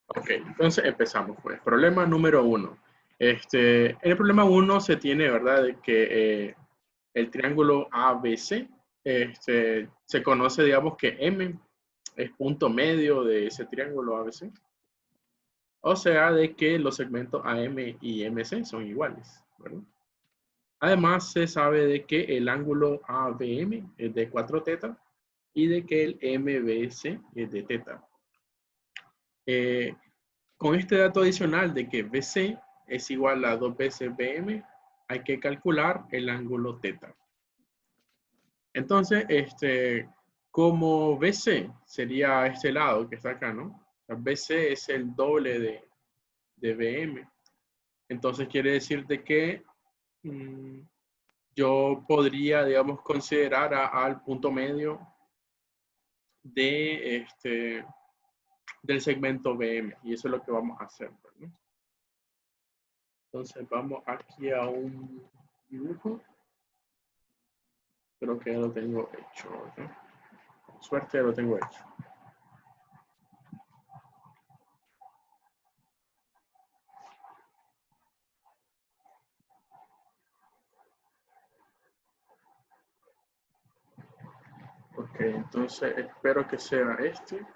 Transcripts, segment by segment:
Ok, entonces empezamos pues. Problema número 1. En el problema 1 se tiene, ¿verdad? De que el triángulo ABC se conoce, digamos, que M es punto medio de ese triángulo ABC. O sea, de que los segmentos AM y MC son iguales, ¿verdad? Además, se sabe de que el ángulo ABM es de 4 teta y de que el MBC es de teta. Con este dato adicional de que BC es igual a 2 veces BM, hay que calcular el ángulo teta. Entonces, como BC sería este lado que está acá, ¿no? O sea, BC es el doble de BM. Entonces quiere decir de que yo podría, digamos, considerar al punto medio de del segmento BM. Y eso es lo que vamos a hacer, ¿no? Entonces vamos aquí a un dibujo. Creo que ya lo tengo hecho, ¿no? Con suerte ya lo tengo hecho. Ok, entonces espero que sea este.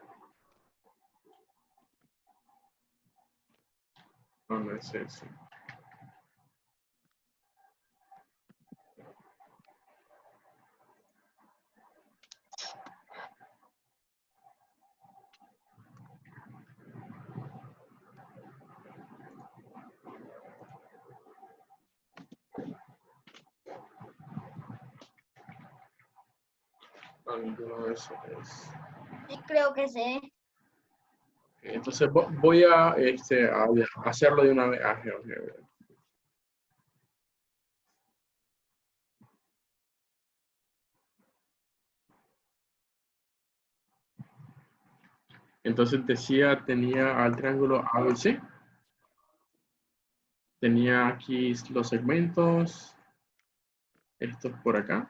No, no es ese. No, ninguno de esos es. Sí, creo que sí. Okay, entonces voy a hacerlo de una vez. Entonces decía, tenía al triángulo ABC. Tenía aquí los segmentos. Estos por acá.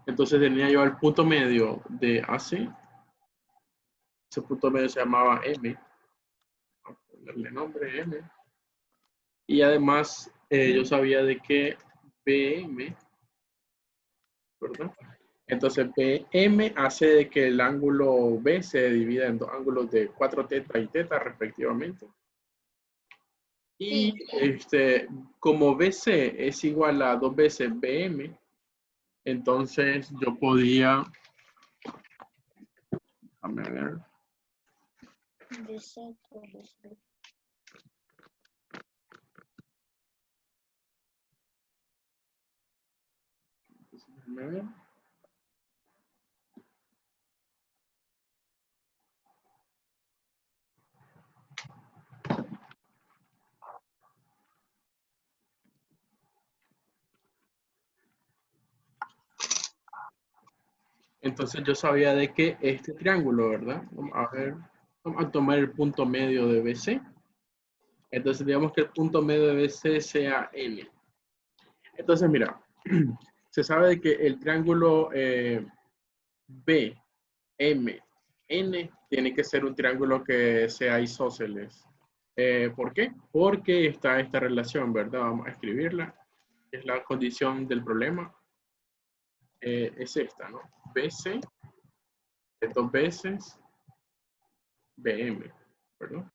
Entonces tenía yo el punto medio de AC. Ese punto medio se llamaba M. Vamos a ponerle nombre M. Y además yo sabía de que BM, ¿verdad? Entonces BM hace de que el ángulo B se divida en dos ángulos de 4 teta y teta respectivamente. Y como BC es igual a 2 veces BM, entonces yo podía, déjame ver. Déjame ver. Entonces yo sabía de que este triángulo, ¿verdad? Vamos a ver, vamos a tomar el punto medio de BC. Entonces digamos que el punto medio de BC sea N. Entonces mira, se sabe de que el triángulo B, M, N tiene que ser un triángulo que sea isósceles. ¿Por qué? Porque está esta relación, ¿verdad? Vamos a escribirla. Es la condición del problema. Es esta, ¿no? BC es 2 veces BM, ¿verdad?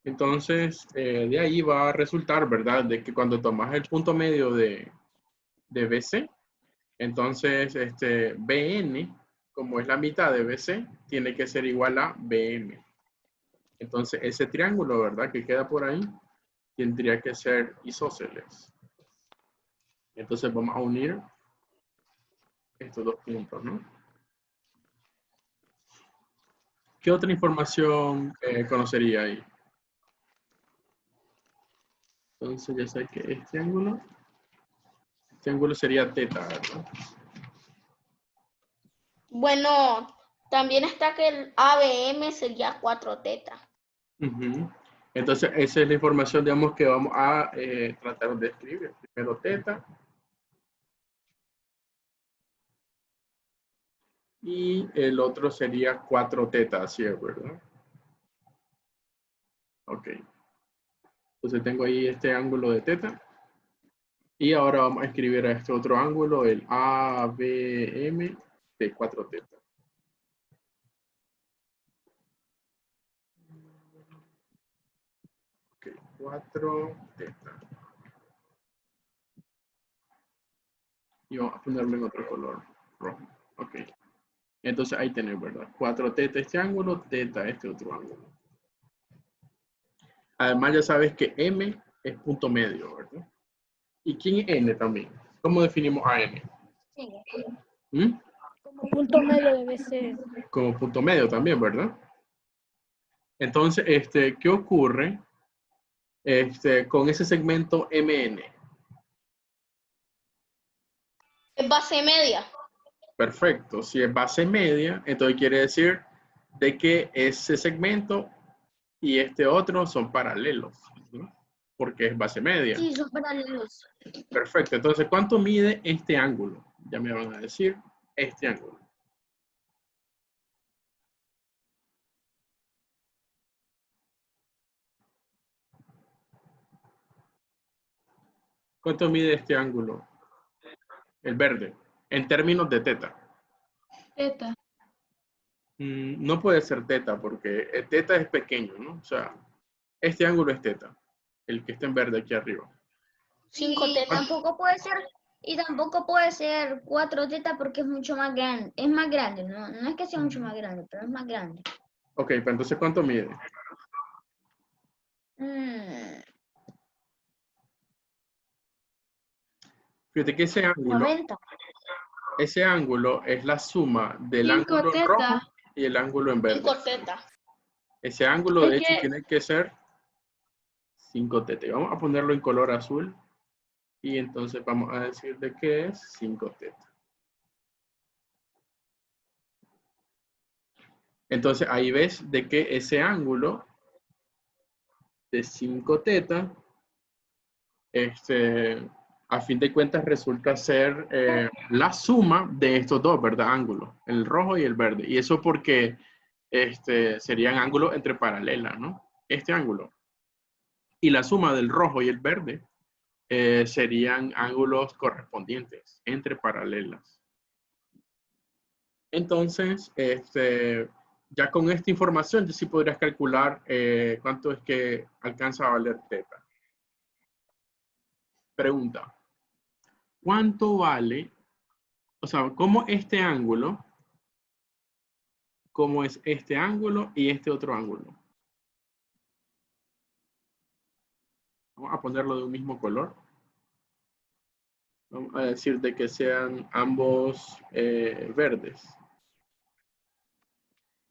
Entonces, de ahí va a resultar, ¿verdad? De que cuando tomas el punto medio de BC, entonces BN, como es la mitad de BC, tiene que ser igual a BM. Entonces, ese triángulo, ¿verdad? Que queda por ahí, tendría que ser isósceles. Entonces, vamos a unir estos dos puntos, ¿no? ¿Qué otra información conocería ahí? Entonces, ya sé que este ángulo sería teta, ¿verdad? Bueno, también está que el ABM sería 4 teta. Entonces, esa es la información, digamos, que vamos a tratar de escribir. Primero teta. Y el otro sería 4 teta, así es, ¿verdad? Ok. Entonces tengo ahí este ángulo de teta. Y ahora vamos a escribir a este otro ángulo, el ABM de 4 teta. Ok, 4 teta. Y vamos a ponerlo en otro color rojo. Ok. Entonces ahí tenemos, ¿verdad? 4 teta este ángulo, teta este otro ángulo. Además ya sabes que M es punto medio, ¿verdad? ¿Y quién es N también? ¿Cómo definimos a N? Sí. ¿Mm? Como punto medio debe ser. Como punto medio también, ¿verdad? Entonces, ¿qué ocurre con ese segmento MN? Es base media. Perfecto. Si es base media, entonces quiere decir de que ese segmento y este otro son paralelos, ¿no? Porque es base media. Sí, son paralelos. Perfecto. Entonces, ¿cuánto mide este ángulo? Ya me van a decir este ángulo. ¿Cuánto mide este ángulo? El verde, en términos de teta. Teta. No puede ser teta porque el teta es pequeño, ¿no? O sea, este ángulo es teta, el que está en verde aquí arriba. 5 Y teta. tampoco puede ser 4 teta porque es mucho más grande. Es más grande, no, no es que sea mucho más grande, pero es más grande. Ok, pero entonces ¿cuánto mide? Mm, Fíjate que ese ángulo es la suma del 5 ángulo en rojo teta. y el ángulo en verde. 5 teta. Ese ángulo Es de hecho que tiene que ser 5 teta. Y vamos a ponerlo en color azul y entonces vamos a decir de qué es 5 teta. Entonces ahí ves de que ese ángulo de 5 teta, a fin de cuentas resulta ser la suma de estos dos, ¿verdad? Ángulos, el rojo y el verde. Y eso porque serían ángulos entre paralelas, ¿no? Este ángulo. Y la suma del rojo y el verde serían ángulos correspondientes entre paralelas. Entonces, ya con esta información, ya sí podrías calcular cuánto es que alcanza a valer teta. Pregunta. ¿Cuánto vale? O sea, ¿cómo este ángulo? ¿Cómo es este ángulo y este otro ángulo? Vamos a ponerlo de un mismo color. Vamos a decir de que sean ambos verdes.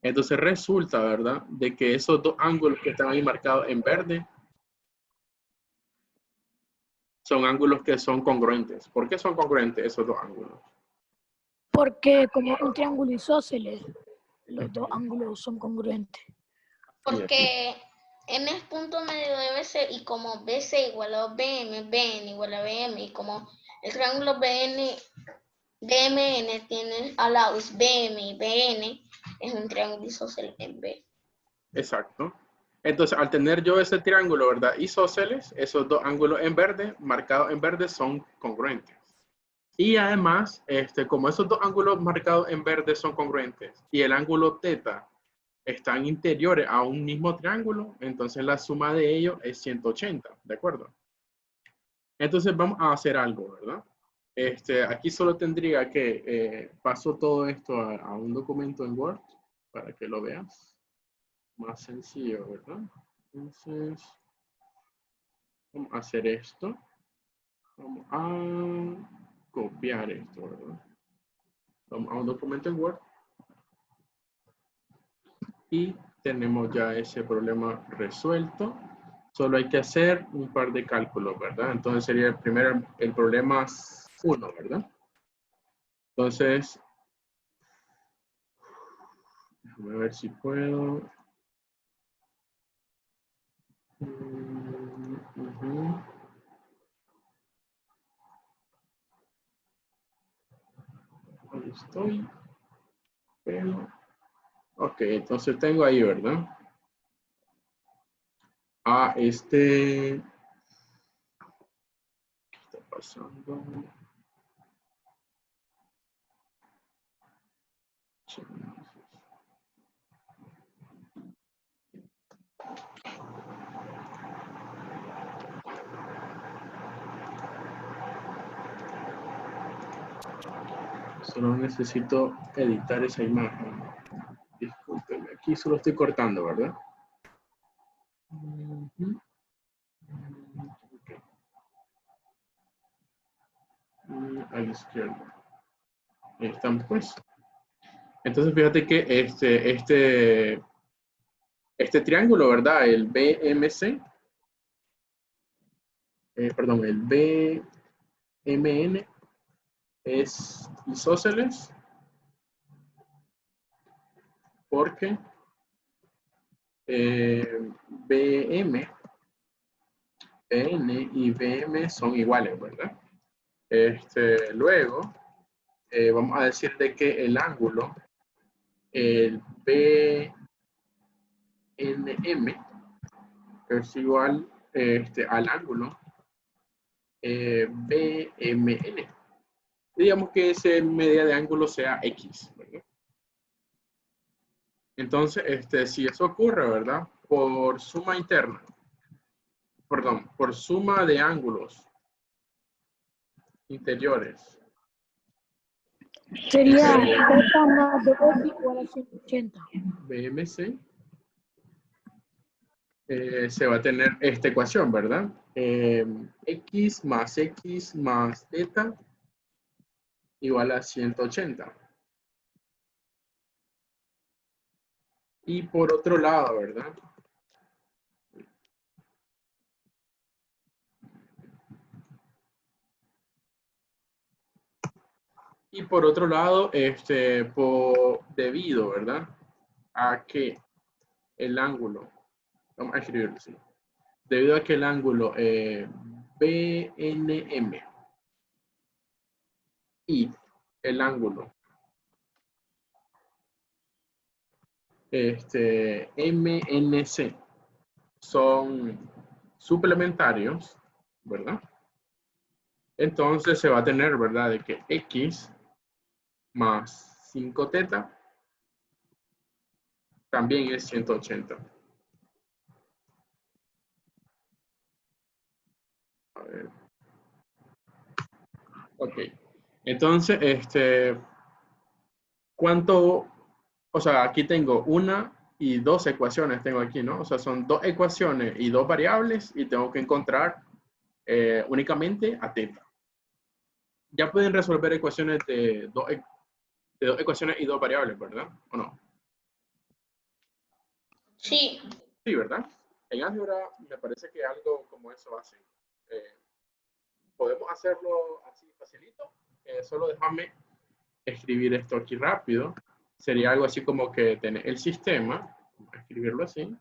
Entonces resulta, ¿verdad? De que esos dos ángulos que están ahí marcados en verde son ángulos que son congruentes. ¿Por qué son congruentes esos dos ángulos? porque como un triángulo isósceles, los dos ángulos son congruentes. Porque M es punto medio de BC y como BC igual a BM, BN igual a BM y como el triángulo BMN tiene al lado es BM y BN, es un triángulo isósceles en B. Exacto. Entonces, al tener yo ese triángulo, ¿verdad? Isósceles, esos dos ángulos en verde, marcados en verde, son congruentes. Y además, como esos dos ángulos marcados en verde son congruentes y el ángulo teta están interiores a un mismo triángulo, entonces la suma de ellos es 180, ¿de acuerdo? Entonces vamos a hacer algo, ¿verdad? Aquí solo tendría que paso todo esto a un documento en Word para que lo veas. Más sencillo, ¿verdad? Entonces, vamos a hacer esto. Vamos a copiar esto, ¿verdad? Vamos a un documento en Word. Y tenemos ya ese problema resuelto. Solo hay que hacer un par de cálculos, ¿verdad? Entonces sería el primero, el problema 1, ¿verdad? Entonces, déjame ver si puedo. Ujú. Ahí estoy. Pero, ok, entonces tengo ahí, ¿verdad? ¿Qué está pasando? Solo necesito editar esa imagen. Discúlpeme, aquí solo estoy cortando, ¿verdad? Ujú. Ok. A la izquierda. Ahí estamos, pues. Entonces, fíjate que este triángulo, ¿verdad? El BMC, perdón, el BMN es isósceles porque BM, BN y BM son iguales, ¿verdad? Luego, vamos a decir de que el ángulo, el BNM, es igual al ángulo BMN. Digamos que ese media de ángulo sea X, ¿verdad? Entonces, si eso ocurre, ¿verdad? Por suma interna, perdón, por suma de ángulos interiores, Sería θ más 2x igual a 180. BMC, se va a tener esta ecuación, ¿verdad? X más θ igual a 180. Y por otro lado, ¿verdad? Y por otro lado, debido, ¿verdad? A que el ángulo, vamos a escribirlo así, debido a que el ángulo BNM y el ángulo MNC son suplementarios, ¿verdad? Entonces se va a tener, ¿verdad? De que X más 5θ también es 180. A ver. Ok. Entonces, ¿cuánto? O sea, aquí tengo una y dos ecuaciones, tengo aquí, ¿no? O sea, son dos ecuaciones y dos variables y tengo que encontrar únicamente a θ. Ya pueden resolver ecuaciones de dos ecuaciones y dos variables, ¿verdad? ¿O no? Sí. Sí, ¿verdad? En álgebra me parece que algo como eso hacen. Podemos hacerlo así facilito. Solo déjame escribir esto aquí rápido. Sería algo así como que tener el sistema. Vamos a escribirlo así.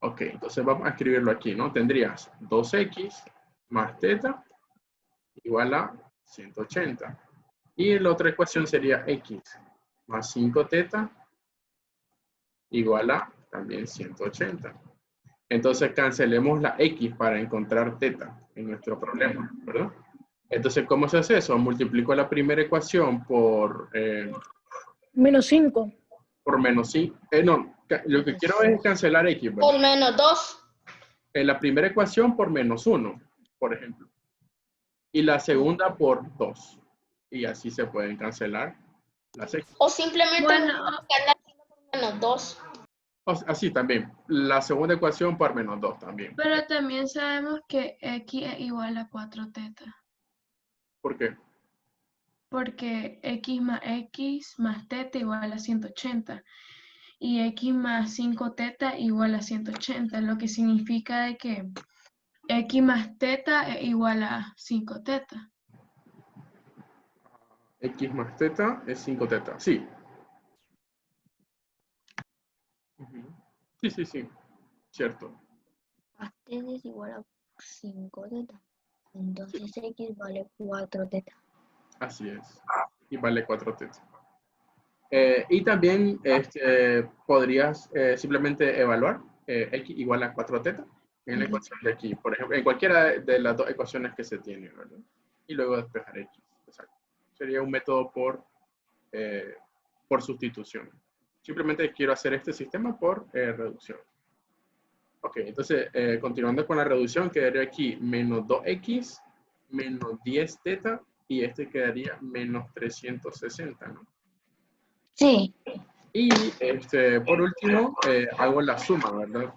Ok, entonces vamos a escribirlo aquí, ¿no? Tendrías 2x más θ igual a 180. Y la otra ecuación sería x más 5θ igual a también 180. Entonces cancelemos la x para encontrar θ en nuestro problema, ¿verdad? Entonces, ¿cómo se hace eso? Multiplico la primera ecuación por Menos 5. menos 5. No, lo que quiero es cancelar x, ¿verdad? Por menos 2. La primera ecuación por menos 1, por ejemplo. Y la segunda por 2. Y así se pueden cancelar las x. O simplemente Bueno, multiplicarla por menos 2. Así también. La segunda ecuación por menos 2 también. Pero también sabemos que x es igual a 4θ, ¿Por qué? porque x más θ igual a 180 y x más 5θ igual a 180, lo que significa de que x más θ es igual a 5θ. X más θ es 5θ. Sí. Ujú. Sí, sí, sí, cierto. Más teta es igual a 5 teta. Entonces X vale 4 teta. Así es. Y vale 4 teta. Y también podrías simplemente evaluar x igual a 4 teta en la ecuación de aquí, por ejemplo, en cualquiera de las dos ecuaciones que se tienen, ¿verdad? Y luego despejar x. Exacto. Sería un método por sustitución. Simplemente quiero hacer este sistema por reducción. Ok, entonces continuando con la reducción, quedaría aquí menos 2x menos 10 teta y este quedaría menos 360, ¿no? Sí. Y por último, hago la suma, ¿verdad?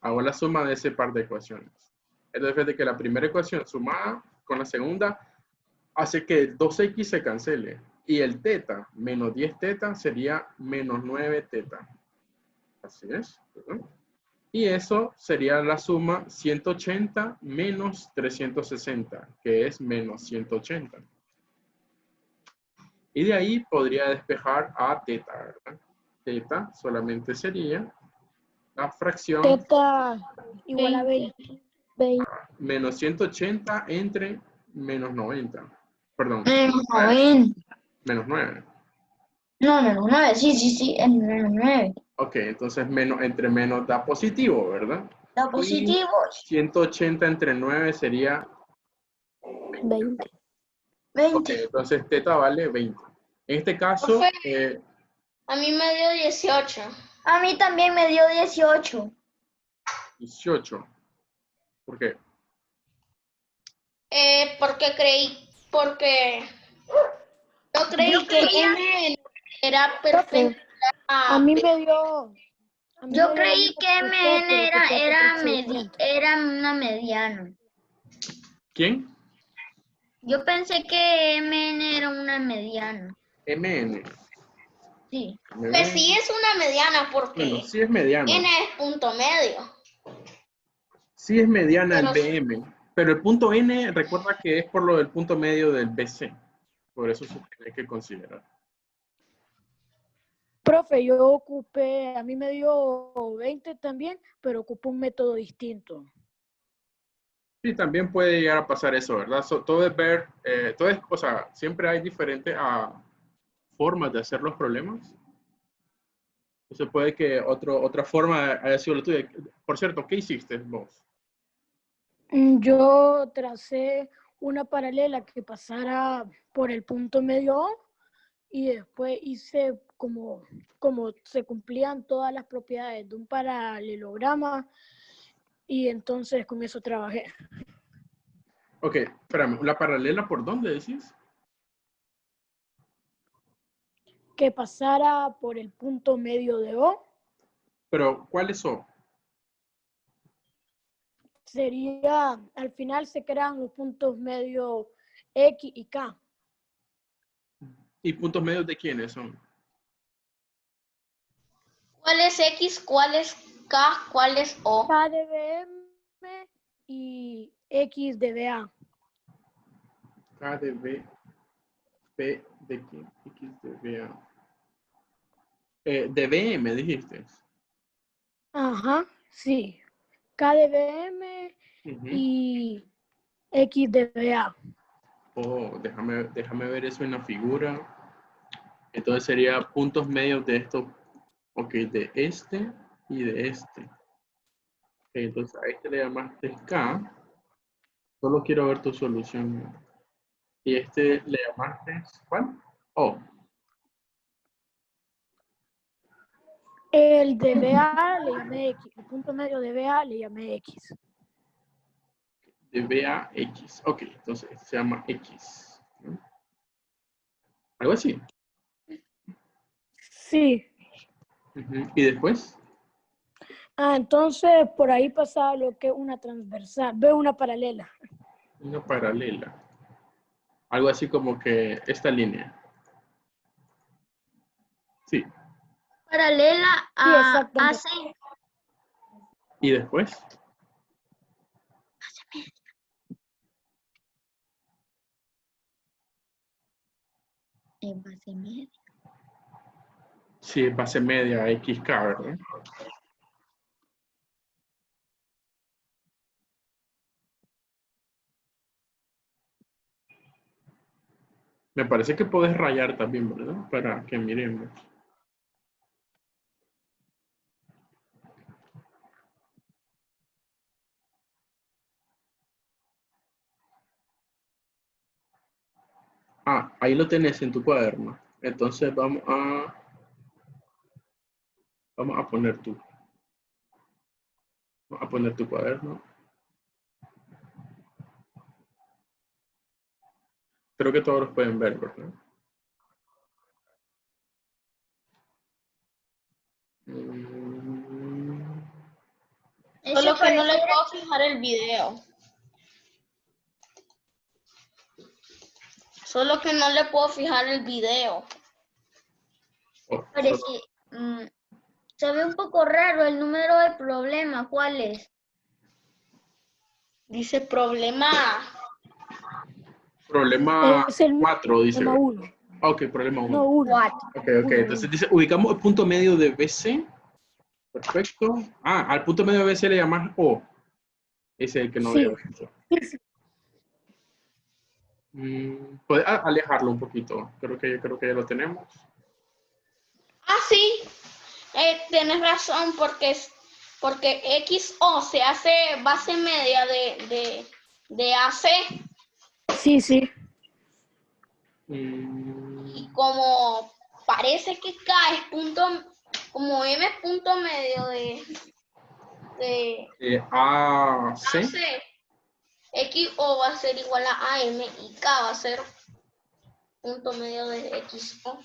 Hago la suma de ese par de ecuaciones. Entonces, fíjate que la primera ecuación sumada con la segunda hace que 2x se cancele. Y el teta, menos 10 teta, sería menos 9 teta. Así es, ¿verdad? Y eso sería la suma 180 menos 360, que es menos 180. Y de ahí podría despejar a teta, ¿verdad? Teta solamente sería la fracción Teta igual a 20. menos 180 entre menos 90. Perdón, Menos 90. menos 9. No, menos 9. Sí, sí, sí, es menos 9. Ok, entonces menos, entre menos da positivo, ¿verdad? Da Y positivo. 180 entre 9 sería 20. Ok, 20. entonces teta vale 20. En este caso, Profe, a mí me dio 18. A mí también me dio 18. 18. ¿Por qué? Porque yo Yo creí que creía, M era Profe, perfecta a a mí B. me dio, a mí yo me dio lo creí mismo que que usted, MN pero que era, usted aplicó un procedimiento. era una mediana. ¿Quién? Yo pensé que MN era una mediana. MN. Sí. ¿Me Pues ve? sí es una mediana Bueno, porque sí es mediano. N es punto medio. Sí es mediana el Pero BM. Pero el punto N, recuerda que es por lo del punto medio del BC. Por eso se tiene que considerar. Profe, yo ocupé, a mí me dio 20 también, pero ocupé un método distinto. Sí, también puede llegar a pasar eso, ¿verdad? Todo es ver, o sea, siempre hay diferentes formas de hacer los problemas. Entonces puede que otra forma haya sido la tuya. Por cierto, ¿qué hiciste vos? Yo tracé una paralela que pasara por el punto medio O y después hice como se cumplían todas las propiedades de un paralelograma y entonces con eso trabajé. Ok, espérame, ¿la paralela por dónde decís? Que pasara por el punto medio de O Pero, ¿cuáles son? sería, al final se crean los puntos medio X y K. ¿Y puntos medios de quiénes son? ¿cuál es X? ¿Cuál es K? ¿Cuál es O? K de BM y X de BA. K de B, P de quién, X de B, A. De BM dijiste. Ajá, sí. K de BM Ujú. y X de BA. Oh, déjame ver eso en la figura. Entonces sería puntos medios de esto. Ok, de este y de este. Ok, entonces a este le llamaste K. Solo quiero ver tu solución. Y este le llamaste, ¿cuál? O. El de BA le llamé X. El punto medio de BA le llamé X. De B a X. Ok, entonces este se llama X, ¿no? Algo así. Sí. Ujú. Y después, Entonces por ahí pasaba lo que es una transversal. Veo una paralela. una paralela. Algo así como que esta línea. Sí. Paralela Sí, a exactamente. AC. Y después, En base media. Sí, base media XK, ¿verdad? Me parece que puedes rayar también, ¿verdad? Para que miremos. Ah, ahí lo tenés en tu cuaderno. Entonces vamos a poner tu cuaderno. Creo que todos los pueden ver, ¿verdad? Solo que no le puedo fijar el video. Solo que no le puedo fijar el video. Pero sí, se ve un poco raro el número de problema. ¿Cuál es? Dice problema. Problema Es el 4, dice. problema 1. Ok, problema 1. No, 1. 4. Ok. Uno, Entonces dice, ubicamos el punto medio de BC. Perfecto. Ah, al punto medio de BC le llamas O. Ese es el que no Sí. veo. Puedes alejarlo un poquito. Creo que ya lo tenemos. Ah, sí. Tienes razón, porque XO se hace base media de AC. Sí, sí. Y como parece que K es como M es punto medio de AC. AC, XO va a ser igual a AM y K va a ser punto medio de XO.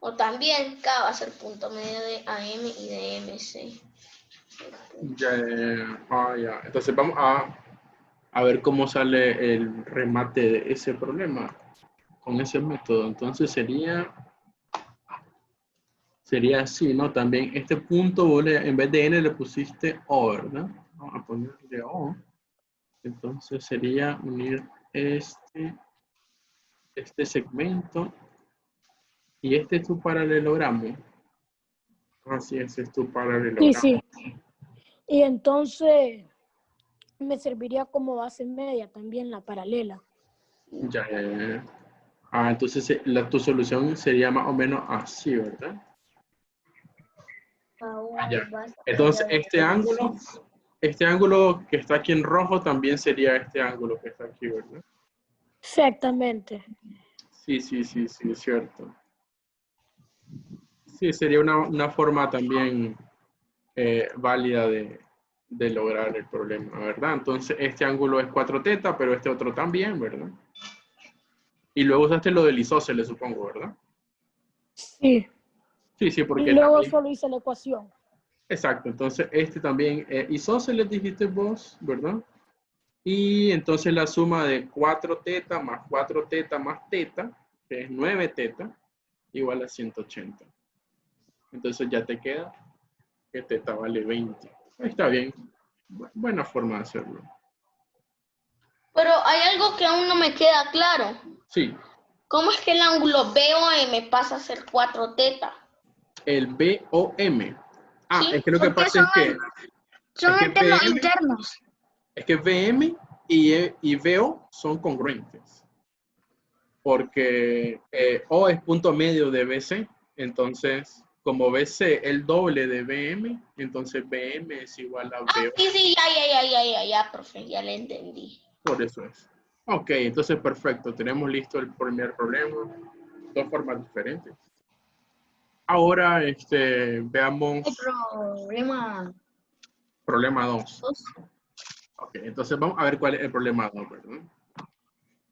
O también K va a ser punto medio de AM y de MC. Ya. Entonces vamos a ver cómo sale el remate de ese problema con ese método. Entonces sería así, ¿no? También este punto, vos en vez de N le pusiste O, ¿verdad? Vamos a ponerle O. Entonces sería unir este segmento y este es tu paralelogramo. Así es tu paralelogramo. Sí, sí. Y entonces me serviría como base media también la paralela. Ya. Entonces tu solución sería más o menos así, ¿verdad? Ya. Entonces este ángulo que está aquí en rojo también sería este ángulo que está aquí, ¿verdad? Exactamente. Sí, es cierto. Sí, sería una forma también válida de lograr el problema, ¿verdad? Entonces este ángulo es 4θ, pero este otro también, ¿verdad? Y luego usaste lo del isósceles, supongo, ¿verdad? Sí. Sí, porque Y luego también, solo hice la ecuación. exacto, entonces este también isósceles dijiste vos, ¿verdad? Y entonces la suma de 4θ más 4θ más θ, que es 9θ, igual a 180. Entonces ya te queda que θ vale 20. Está bien, buena forma de hacerlo. Pero hay algo que aún no me queda claro. Sí. ¿Cómo es que el ángulo BOM pasa a ser 4θ? El BOM. ¿Sí? Es que lo que pasa es que son es que enteros BM internos. Es que VM y VO son congruentes. Porque O es punto medio de BC. Entonces, como BC el doble de VM, entonces BM es igual a VO. Sí, ya, profe, ya le entendí. Por eso es. Ok, entonces perfecto. Tenemos listo el primer problema. Dos formas diferentes. Ahora, veamos El problema 2. Ok, entonces vamos a ver cuál es el problema 2, ¿verdad?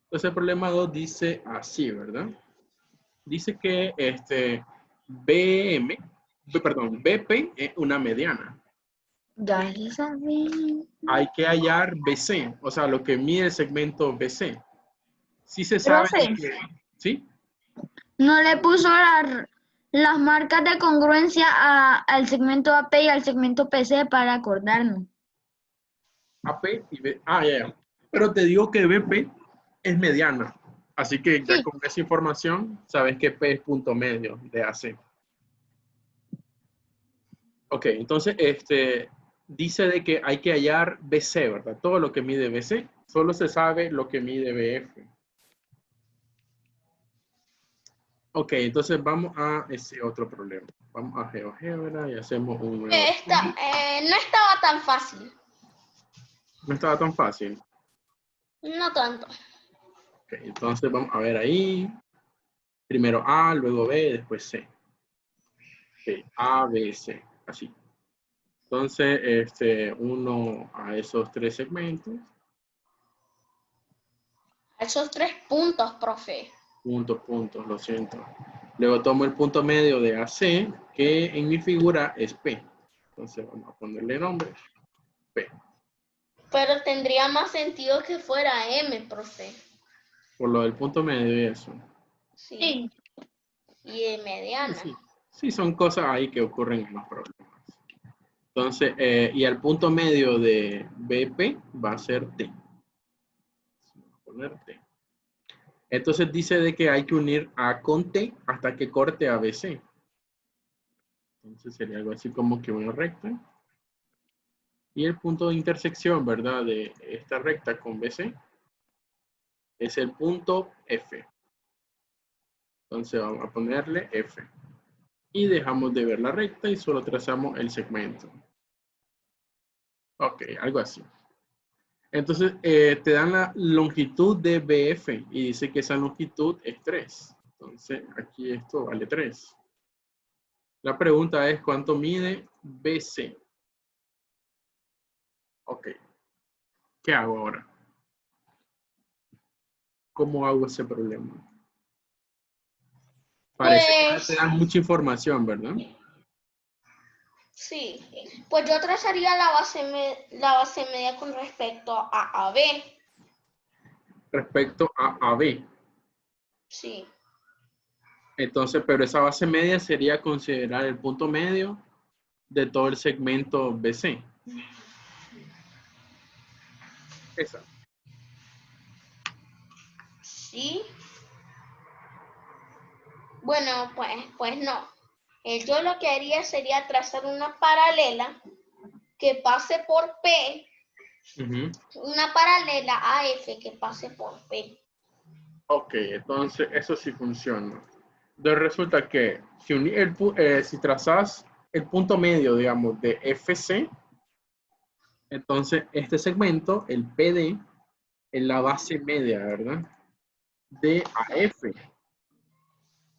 Entonces el problema 2 dice así, ¿verdad? Dice que BP es una mediana. Ya lo sabía. Hay que hallar BC, o sea, lo que mide el segmento BC. Sí se sabe que, ¿sí? No le puso las marcas de congruencia al segmento AP y al segmento PC para acordarnos. AP y B. Ya. Pero te digo que BP es mediana. Así que ya Sí. con esa información, sabes que P es punto medio de AC. Ok, entonces dice de que hay que hallar BC, ¿verdad? Todo lo que mide BC. Solo se sabe lo que mide BF. Ok, entonces vamos a ese otro problema. Vamos a GeoGebra y hacemos un nuevo. No estaba tan fácil. No estaba tan fácil. No tanto. Ok, entonces vamos a ver ahí. Primero A, luego B, después C. Ok, A, B, C. Así. Entonces, uno a esos tres segmentos. Esos 3 puntos, profe. Puntos, lo siento. Luego tomo el punto medio de AC, que en mi figura es P. Entonces vamos a ponerle nombre. P. Pero tendría más sentido que fuera M, profe. Por lo del punto medio y eso. Sí. Sí. Y de mediana. Sí, son cosas ahí que ocurren en los problemas. Entonces, y al punto medio de BP va a ser T. Vamos a poner T. Entonces dice de que hay que unir A con T hasta que corte a BC. Entonces sería algo así como que una recta. Y el punto de intersección, ¿verdad? De esta recta con BC es el punto F. Entonces vamos a ponerle F. Y dejamos de ver la recta y solo trazamos el segmento. Ok, algo así. Entonces te dan la longitud de BF y dice que esa longitud es 3. Entonces aquí esto vale 3. La pregunta es ¿cuánto mide BC? Ok. ¿Qué hago ahora? ¿Cómo hago ese problema? Parece que no te dan mucha información, ¿verdad? Sí. Pues yo trazaría la base media con respecto a AB. Respecto a AB. Sí. Entonces, pero esa base media sería considerar el punto medio de todo el segmento BC. Esa. Sí. Bueno, pues no. Yo lo que haría sería trazar una paralela que pase por P, una paralela a F que pase por P. Ok, entonces eso sí funciona. Entonces resulta que si trazas el punto medio, digamos, de FC, entonces este segmento, el PD, es la base media, ¿verdad? De AF.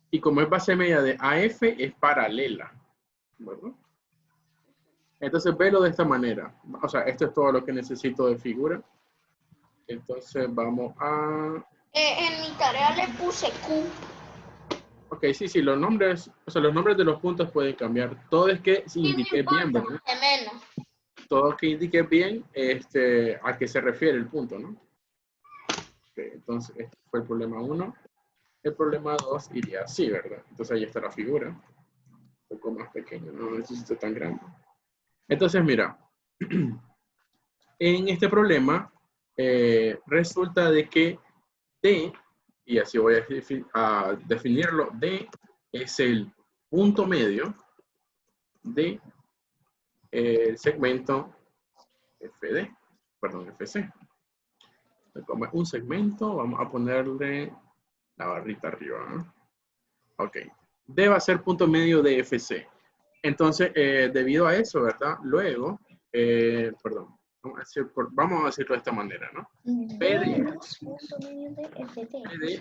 Y como es base media de AF, es paralela, ¿verdad? Entonces velo de esta manera. O sea, esto es todo lo que necesito de figura. Entonces vamos a... En mi tarea le puse Q. Ok, sí, los nombres, o sea, los nombres de los puntos pueden cambiar. Todo es que se indique bien, ¿verdad? De menos. Todo que indique bien a qué se refiere el punto, ¿no? Okay, entonces, este fue el problema 1. El problema 2 iría así, ¿verdad? Entonces ahí está la figura. Un poco más pequeño, no necesito tan grande. Entonces, mira, en este problema resulta de que D, y así voy a definirlo, D es el punto medio de el segmento FD, perdón, FC. Como es un segmento, vamos a ponerle la barrita arriba, ¿no? Ok. D va a ser punto medio de FC. Entonces, debido a eso, ¿verdad? Luego, perdón, vamos a decirlo de esta manera, ¿no? PD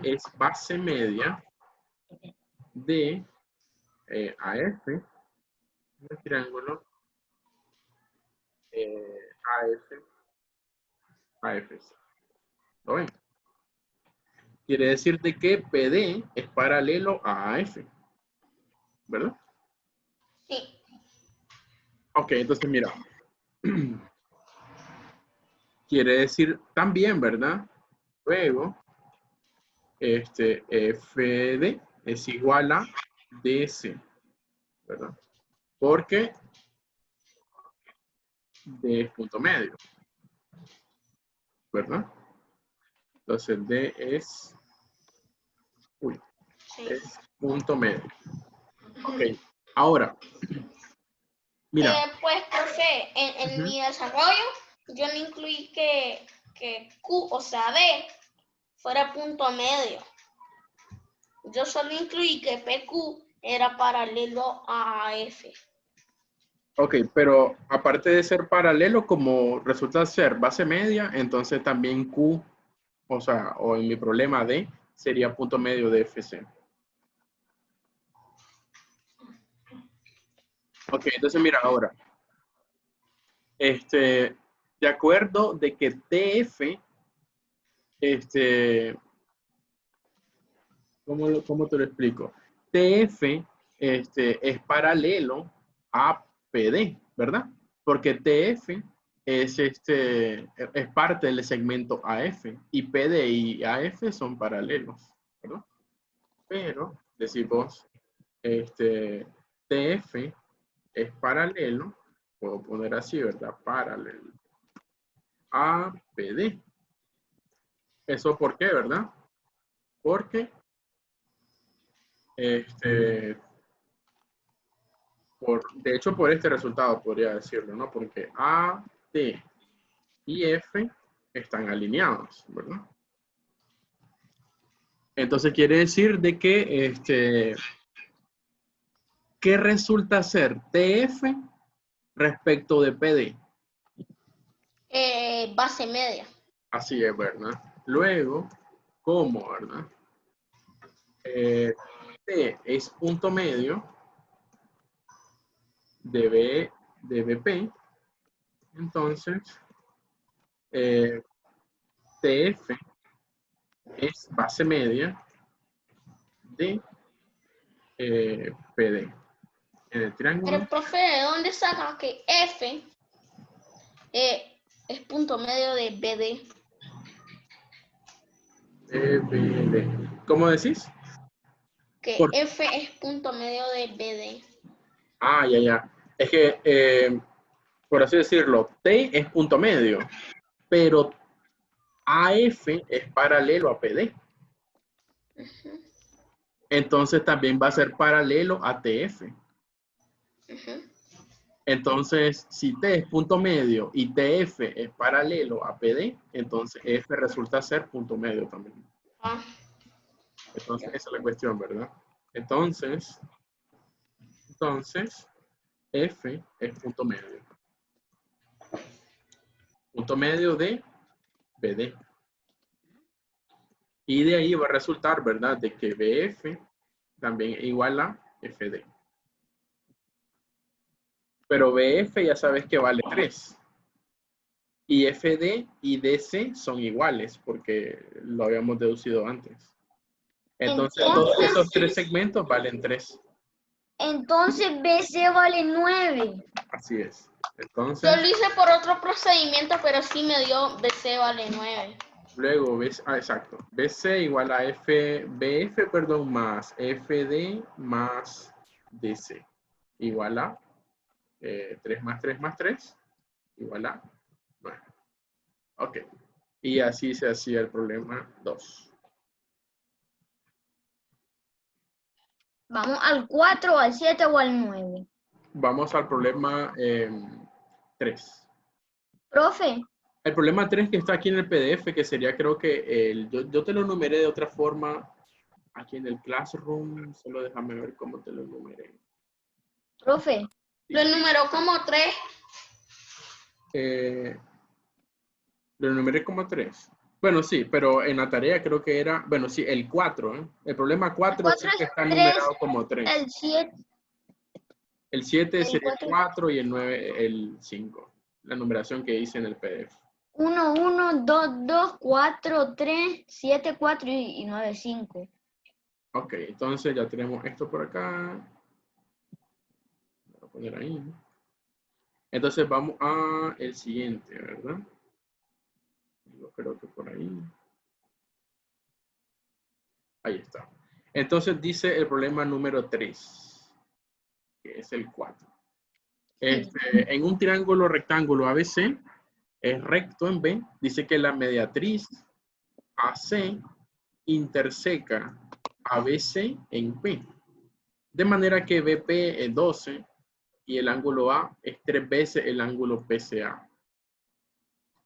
es base media de AF, un triángulo AFC. ¿Lo ven? Quiere decir de que PD es paralelo a AF, ¿verdad? Sí. Ok, entonces mira. Quiere decir también, ¿verdad? Luego, FD es igual a DC, ¿verdad? Porque D es punto medio, ¿verdad? Entonces D es Uy, Sí. es punto medio. Ok, ahora, mira. Pues, profe, en mi desarrollo yo no incluí que Q, o sea, B, fuera punto medio. Yo solo incluí que PQ era paralelo a F. Ok, pero aparte de ser paralelo, como resulta ser base media, entonces también Q, o sea, o en mi problema D, sería punto medio de FC. Ok, entonces mira ahora. De acuerdo de que TF, ¿cómo te lo explico? TF es paralelo a PD, ¿verdad? Porque TF es parte del segmento AF y PD y AF son paralelos, ¿verdad? Pero decimos, TF es paralelo, puedo poner así, ¿verdad? Paralelo a PD. ¿Eso por qué, verdad? Porque de hecho, por este resultado podría decirlo, ¿no? Porque A, T y F están alineados, ¿verdad? Entonces quiere decir de que, ¿qué resulta ser TF respecto de PD? Base media. Así es, ¿verdad? Luego, ¿cómo, verdad? T es punto medio de BP, entonces TF es base media de PD. En el triángulo. Pero, profe, ¿de dónde saca que F es punto medio de BD? BD. ¿Cómo decís? Que F es punto medio de BD. Ah, ya. Es que, por así decirlo, T es punto medio, pero AF es paralelo a PD. Entonces también va a ser paralelo a TF. Entonces, si T es punto medio y TF es paralelo a PD, entonces F resulta ser punto medio también. Ah. Entonces, esa es la cuestión, ¿verdad? Entonces, F es punto medio. Punto medio de BD. Y de ahí va a resultar, ¿verdad? De que BF también es igual a FD. Pero BF ya sabes que vale 3. Y FD y DC son iguales porque lo habíamos deducido antes. Entonces todos esos 3 segmentos valen 3. Entonces BC vale 9. Así es. Entonces, yo lo hice por otro procedimiento, pero sí me dio BC vale 9. Luego, exacto. BC igual a BF, perdón, más FD más DC. Igual a 3 más 3 más 3. Igual a 9. Ok. Y así se hacía el problema 2. Vamos al 4, al 7 o al 9. Vamos al problema 3. Profe. El problema 3 que está aquí en el PDF, que sería creo que yo te lo numeré de otra forma aquí en el Classroom. Solo déjame ver cómo te lo numeré. Profe. Lo enumeró como 3. Lo numeré como 3. Bueno, sí, pero en la tarea creo que era, bueno, sí, el 4. ¿eh? El problema 4 sí que está 3, numerado como 3. El 7. El 7 el sería 4. 4 y el 9 el 5. La numeración que hice en el PDF. 1, 1, 2, 2, 4, 3, 7, 4 y 9, 5. Ok, entonces ya tenemos esto por acá. Voy a poner ahí. Entonces vamos a el siguiente, ¿verdad? Yo creo que por ahí. Ahí está. Entonces dice el problema número 3, que es el 4. En un triángulo rectángulo ABC, es recto en B, dice que la mediatriz AC interseca ABC en P. De manera que BP es 12 y el ángulo A es 3 veces el ángulo PCA.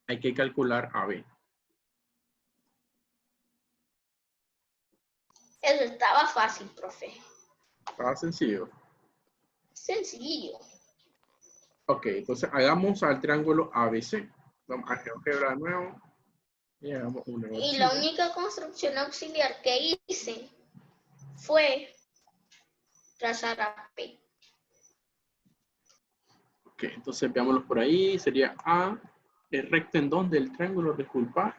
Hay que calcular AB. Eso estaba fácil, profe. Estaba sencillo. Sencillo. Ok, entonces hagamos al triángulo ABC. Vamos a GeoGebra de nuevo. Y hagamos una Y la única construcción auxiliar que hice fue trazar a P. Ok, entonces veámoslo por ahí. Sería A. ¿Es recto en dónde el triángulo? Disculpa.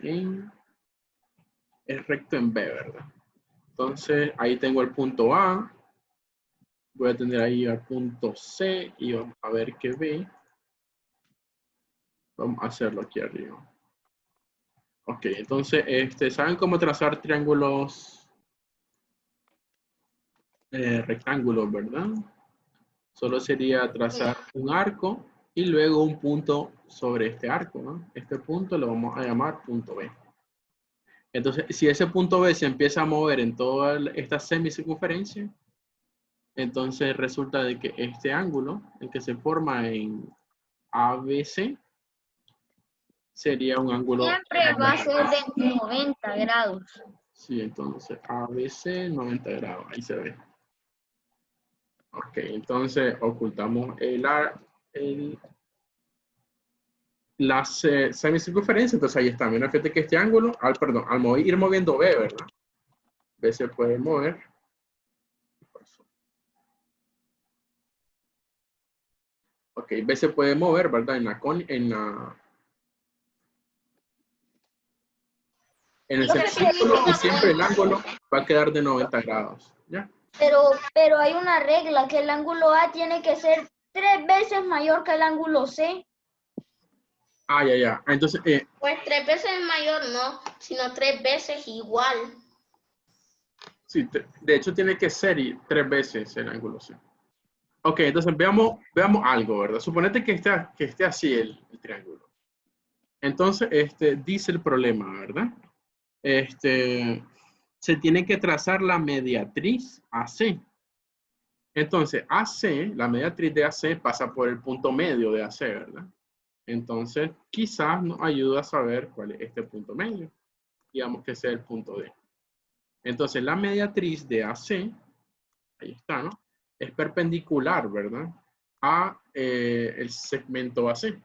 Es recto en B, ¿verdad? Entonces ahí tengo el punto A. Voy a tener ahí el punto C. Y vamos a ver qué B. Vamos a hacerlo aquí arriba. Ok, entonces, ¿saben cómo trazar triángulos rectángulos, verdad? Solo sería trazar un arco y luego un punto sobre este arco, ¿no? Este punto lo vamos a llamar punto B. Entonces, si ese punto B se empieza a mover en toda esta semicircunferencia, entonces resulta de que este ángulo, el que se forma en ABC, sería un ángulo... Siempre va a ser de 90 grados. Sí, entonces ABC 90 grados, ahí se ve. Ok, entonces ocultamos las semicircunferencias, entonces ahí está. Mira, fíjate que este ángulo, ir moviendo B, ¿verdad? B se puede mover. Ok, B se puede mover, ¿verdad? En el semicírculo y siempre el ángulo va a quedar de 90 grados, ¿ya? Pero hay una regla, que el ángulo A tiene que ser 3 veces mayor que el ángulo C. Ah, ya. Entonces, Pues 3 veces mayor no, sino 3 veces igual. sí, de hecho tiene que ser 3 veces el ángulo C. Ok, entonces veamos algo, ¿verdad? Suponete que esté así el triángulo. Entonces, dice el problema, ¿verdad? Se tiene que trazar la mediatriz AC. Entonces, AC, la mediatriz de AC pasa por el punto medio de AC, ¿verdad? Entonces, quizás nos ayuda a saber cuál es este punto medio. Digamos que sea el punto D. Entonces, la mediatriz de AC, ahí está, ¿no? Es perpendicular, ¿verdad? A el segmento AC.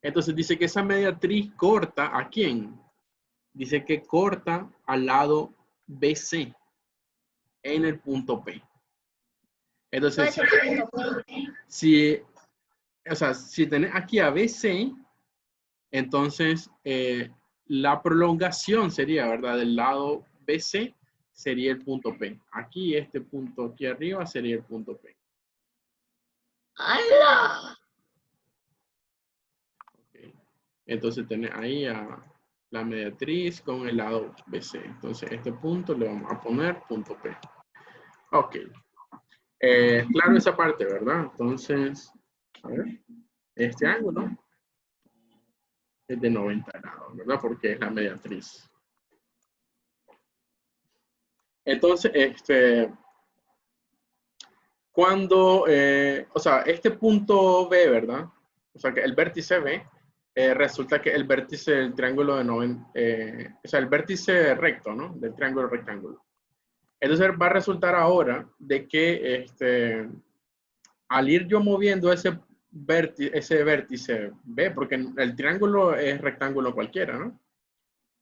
Entonces, dice que esa mediatriz corta, ¿a quién? Dice que corta al lado BC en el punto P. Entonces, si tenés aquí a BC, entonces la prolongación sería, ¿verdad? Del lado BC sería el punto P. Aquí, este punto aquí arriba sería el punto P. ¡Hala! Okay. Entonces tenés ahí a la mediatriz con el lado BC. Entonces este punto le vamos a poner punto P. Ok. Claro esa parte, ¿verdad? Entonces, a ver, este ángulo es de 90 grados, ¿verdad? Porque es la mediatriz. Entonces, cuando, o sea, este punto B, ¿verdad? O sea, que el vértice B, resulta que el vértice del triángulo de 90, o sea, el vértice recto, ¿no? Del triángulo rectángulo. Entonces va a resultar ahora de que al ir yo moviendo ese vértice B, porque el triángulo es rectángulo cualquiera, ¿no?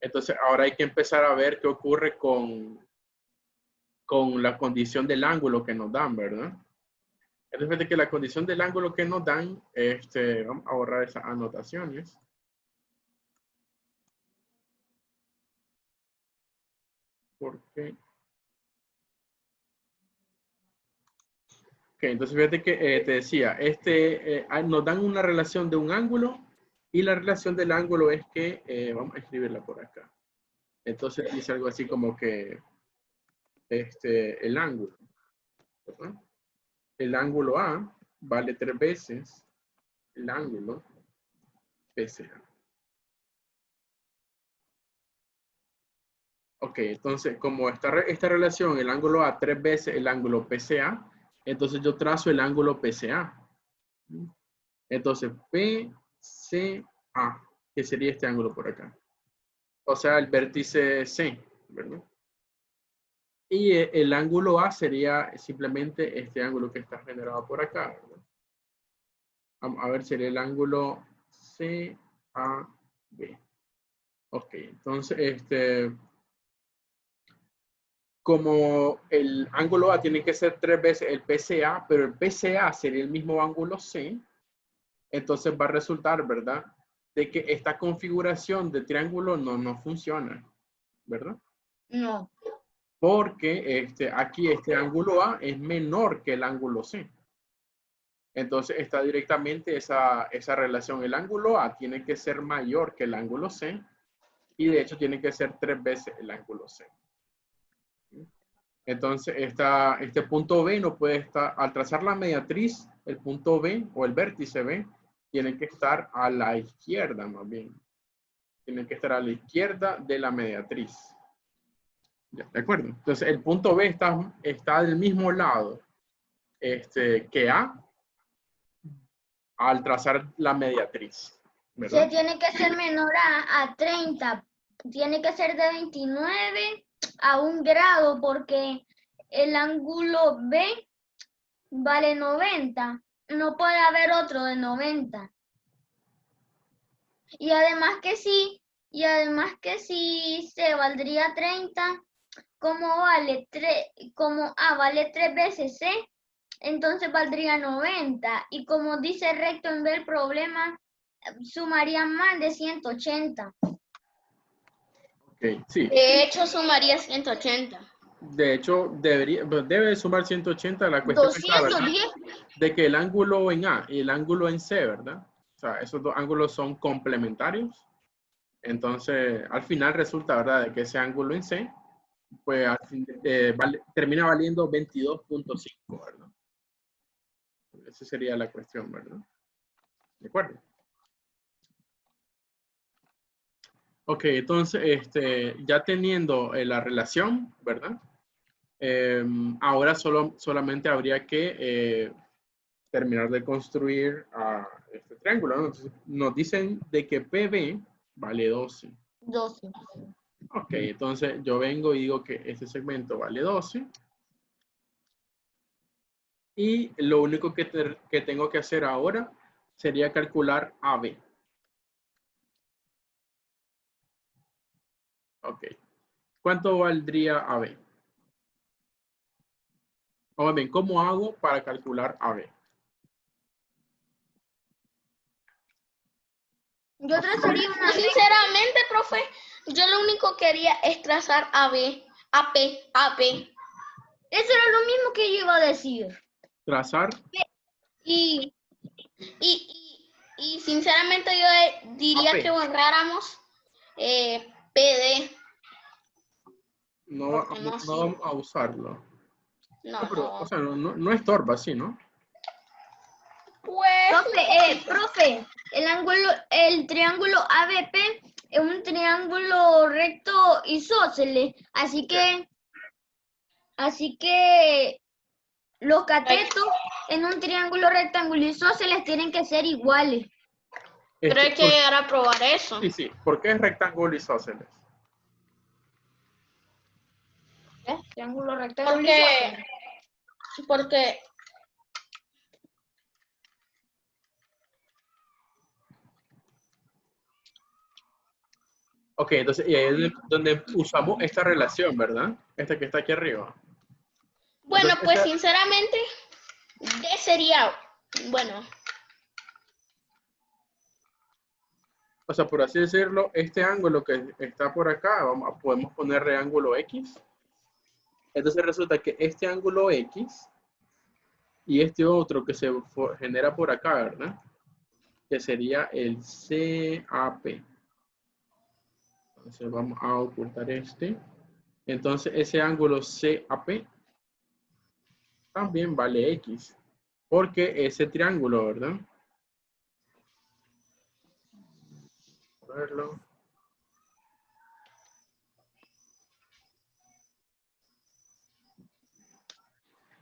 Entonces ahora hay que empezar a ver qué ocurre con la condición del ángulo que nos dan, ¿verdad? Entonces fíjate que la condición del ángulo que nos dan, vamos a borrar esas anotaciones. Porque entonces fíjate que te decía, nos dan una relación de un ángulo y la relación del ángulo es que, vamos a escribirla por acá. Entonces dice algo así como que el ángulo, ¿verdad? El ángulo A vale 3 veces el ángulo PCA. Ok, entonces como esta relación, el ángulo A 3 veces el ángulo PCA, entonces yo trazo el ángulo PCA. Entonces PCA, que sería este ángulo por acá. O sea, el vértice C, ¿verdad? Y el ángulo A sería simplemente este ángulo que está generado por acá, ¿verdad? Vamos a ver, sería el ángulo CAB. Ok, entonces, como el ángulo A tiene que ser 3 veces el PCA, pero el PCA sería el mismo ángulo C, entonces va a resultar, ¿verdad? De que esta configuración de triángulo no funciona, ¿verdad? No. Porque aquí este ángulo A es menor que el ángulo C. Entonces está directamente esa relación. El ángulo A tiene que ser mayor que el ángulo C y de hecho tiene que ser 3 veces el ángulo C. Entonces este punto B no puede estar, al trazar la mediatriz, el punto B o el vértice B tiene que estar a la izquierda más bien. Tiene que estar a la izquierda de la mediatriz. Ya, ¿de acuerdo? Entonces el punto B está del mismo lado que A al trazar la mediatriz, ¿verdad? Se tiene que ser menor a 30. Tiene que ser de 29 a 1 grado porque el ángulo B vale 90. No puede haber otro de 90. Y además que sí, se valdría 30, como A vale 3 veces C, entonces valdría 90. Y como dice recto en B el problema, sumaría más de 180. Ok, sí. De hecho, sumaría 180. De hecho, debe sumar 180. La cuestión está, ¿verdad? 210. De que el ángulo en A y el ángulo en C, ¿verdad? O sea, esos dos ángulos son complementarios. Entonces, al final resulta, ¿verdad? De que ese ángulo en C, pues termina valiendo 22.5, ¿verdad? Esa sería la cuestión, ¿verdad? ¿De acuerdo? Ok, entonces, ya teniendo la relación, ¿verdad? Ahora solamente habría que terminar de construir este triángulo, ¿no? Entonces, nos dicen de que PB vale 12. 12. Ok, entonces yo vengo y digo que este segmento vale 12. Y lo único que tengo que hacer ahora sería calcular AB. Ok. ¿Cuánto valdría AB? Vamos bien, ¿cómo hago para calcular AB? Yo trazaría una B. Sinceramente, profe, yo lo único que quería es trazar AB, AP, AP. Eso era lo mismo que yo iba a decir. Trazar. Y sinceramente yo diría AP. que borráramos PD. No Porque no vamos a usarlo. No, Pero, no. o sea, no estorba, ¿sí, no? Pues, Profe, el triángulo ABP es un triángulo recto isósceles, así que los catetos en un triángulo rectángulo isósceles tienen que ser iguales. pero hay que llegar a probar eso. Sí, sí. ¿Por qué es rectángulo isósceles? Triángulo rectángulo isósceles. Porque Ok, entonces, y ahí es donde usamos esta relación, ¿verdad? Esta que está aquí arriba. bueno, Entonces, pues sinceramente, D sería, bueno, o sea, por así decirlo, este ángulo que está por acá, podemos ponerle ángulo X. Entonces resulta que este ángulo X y este otro que se genera por acá, ¿verdad? Que sería el CAP. Entonces vamos a ocultar este. Entonces ese ángulo CAP también vale X. Porque ese triángulo, ¿verdad? A verlo.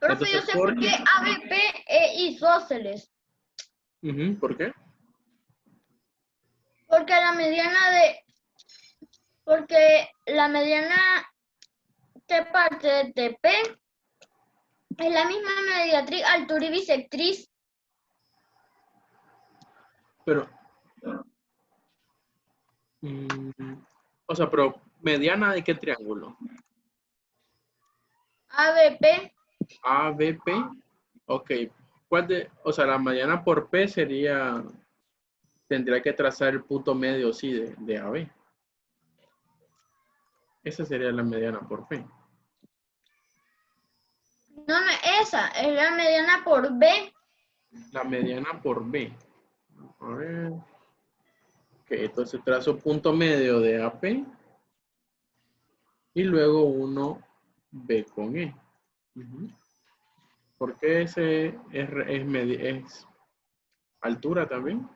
Profe, yo Entonces, sé por qué ABP es isósceles. ¿por qué? Porque la mediana que parte de TP es la misma mediatriz, altura y bisectriz. Pero, o sea, pero mediana de qué triángulo? ABP, ABP. Ok. O sea, la mediana por P tendría que trazar el punto medio, sí, de AB. Esa sería la mediana por P. no es esa, es la mediana por B. La mediana por B. A ver. Ok, entonces trazo punto medio de AP y luego uno B con E. ¿Por qué ese es altura también?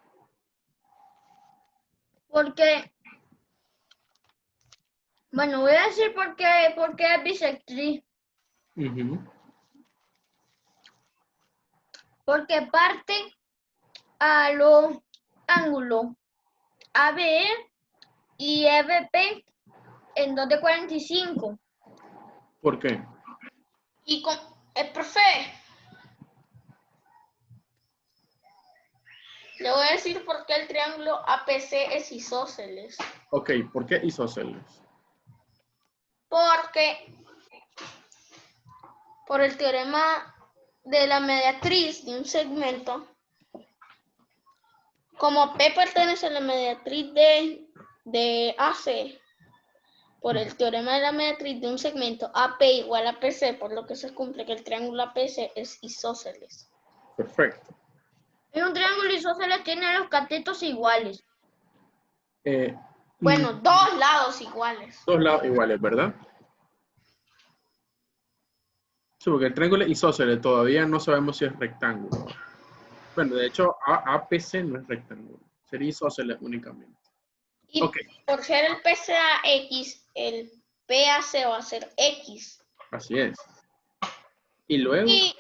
Porque, bueno, voy a decir por qué es bisectriz. Porque parte a los ángulos ABE y EBP en 2 de 45. ¿Por qué? Y con el profe, le voy a decir por qué el triángulo APC es isósceles. Ok, ¿por qué isósceles? Porque por el teorema de la mediatriz de un segmento, como P pertenece a la mediatriz de AC, por el teorema de la mediatriz de un segmento AP igual a PC, por lo que se cumple que el triángulo APC es isósceles. Perfecto. Y un triángulo isósceles tiene los catetos iguales. Bueno, dos lados iguales. Dos lados iguales, ¿verdad? Sí, porque el triángulo es isósceles todavía no sabemos si es rectángulo. Bueno, de hecho, APC no es rectángulo. Sería isósceles únicamente. Y Ok. por ser el PCA X, el PAC va a ser X. Así es. Y luego, Y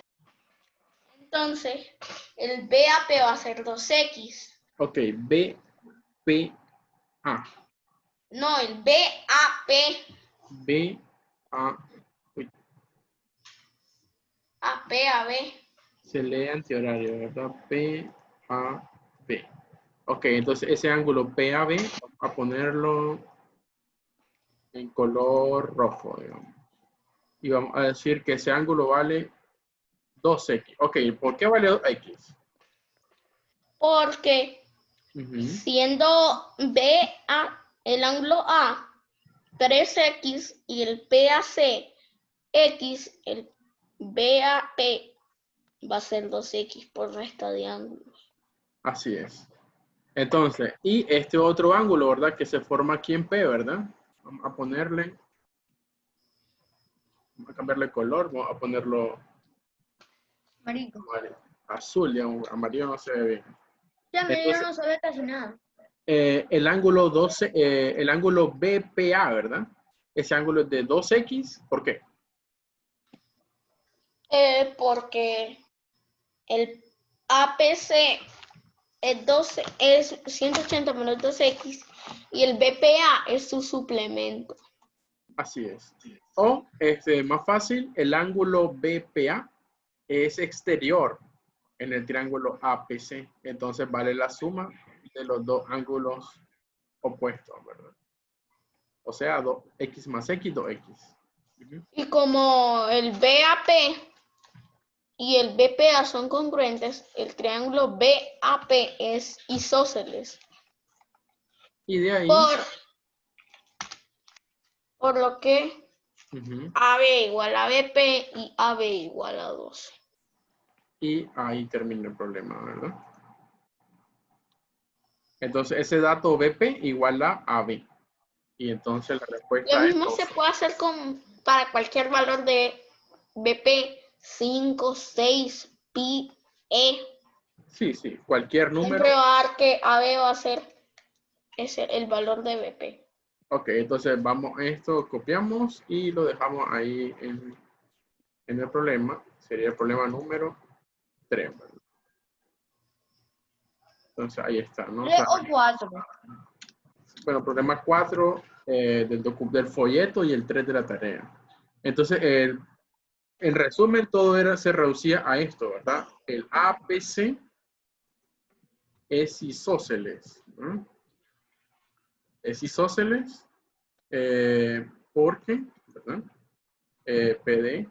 entonces, el BAP va a ser 2X. ok, BPA. No, el BAP. Uy, AP, AB. se lee antihorario, ¿verdad? PAB. Ok, entonces ese ángulo PAB, vamos a ponerlo en color rojo, digamos. Y vamos a decir que ese ángulo vale 2X. Ok, ¿por qué vale 2X? Porque siendo BA, el ángulo A, 3X y el PAC X, el BAP va a ser 2X por resta de ángulos. Así es. Entonces, y este otro ángulo, ¿verdad? Que se forma aquí en P, ¿verdad? Vamos a ponerle, vamos a cambiarle color, vamos a ponerlo Marico. azul, digamos, amarillo no se ve bien. Ya me Entonces, no sabe casi nada. el ángulo 12, el ángulo BPA, ¿verdad? Ese ángulo es de 2X, ¿por qué? Porque el APC es 180 menos 2X y el BPA es su suplemento. Así es. O, más fácil, el ángulo BPA es exterior en el triángulo APC. Entonces vale la suma de los dos ángulos opuestos, ¿verdad? O sea, 2X más X, 2X. Y como el BAP y el BPA son congruentes, el triángulo BAP es isósceles. Y de ahí, Por lo que AB igual a BP y AB igual a 12. y ahí termina el problema, ¿verdad? Entonces, ese dato BP igual a AB. Y entonces la respuesta Lo es mismo 12. se puede hacer para cualquier valor de BP, 5, 6, pi, E. Sí, sí, cualquier número. Siempre va a dar que AB va a ser el valor de BP. Ok, entonces vamos a esto, copiamos y lo dejamos ahí en en el problema sería el problema número 3, ¿verdad? Entonces ahí está, ¿no? O 3 sea, o 4. bueno, problema 4 del folleto y el 3 de la tarea. Entonces, en resumen, todo se reducía a esto, ¿verdad? El APC es isósceles, ¿no? Es isósceles porque, ¿verdad? PD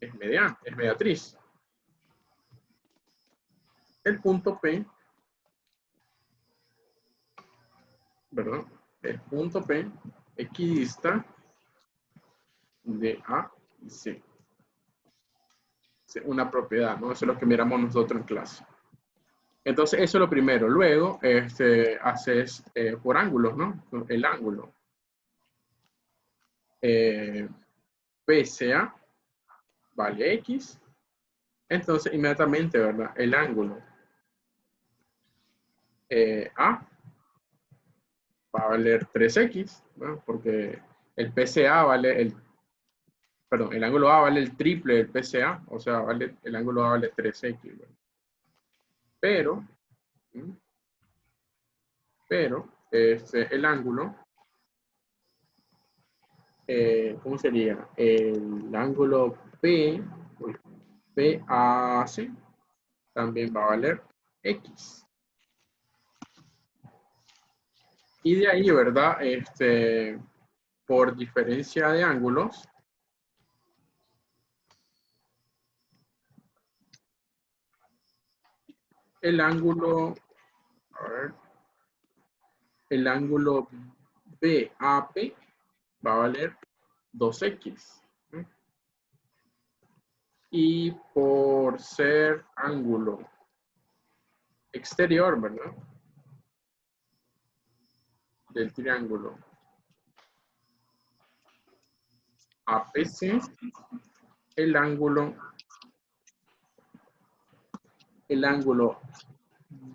es mediatriz. El punto P, ¿verdad? El punto P equidista de A y C. Una propiedad, ¿no? Eso es lo que miramos nosotros en clase. Entonces, eso es lo primero. Luego, haces por ángulos, ¿no? El ángulo. PCA vale X. Entonces, inmediatamente, ¿verdad? El ángulo A va a valer 3X, ¿no? Porque el PCA vale el ángulo A vale el triple del PCA, o sea, el ángulo A vale 3X, ¿verdad? Pero el ángulo, ¿cómo sería? El ángulo PAC también va a valer X. Y de ahí, ¿verdad? Por diferencia de ángulos, el ángulo, a ver, el ángulo BAP va a valer 2X. Y por ser ángulo exterior, ¿verdad? Del triángulo APC, el ángulo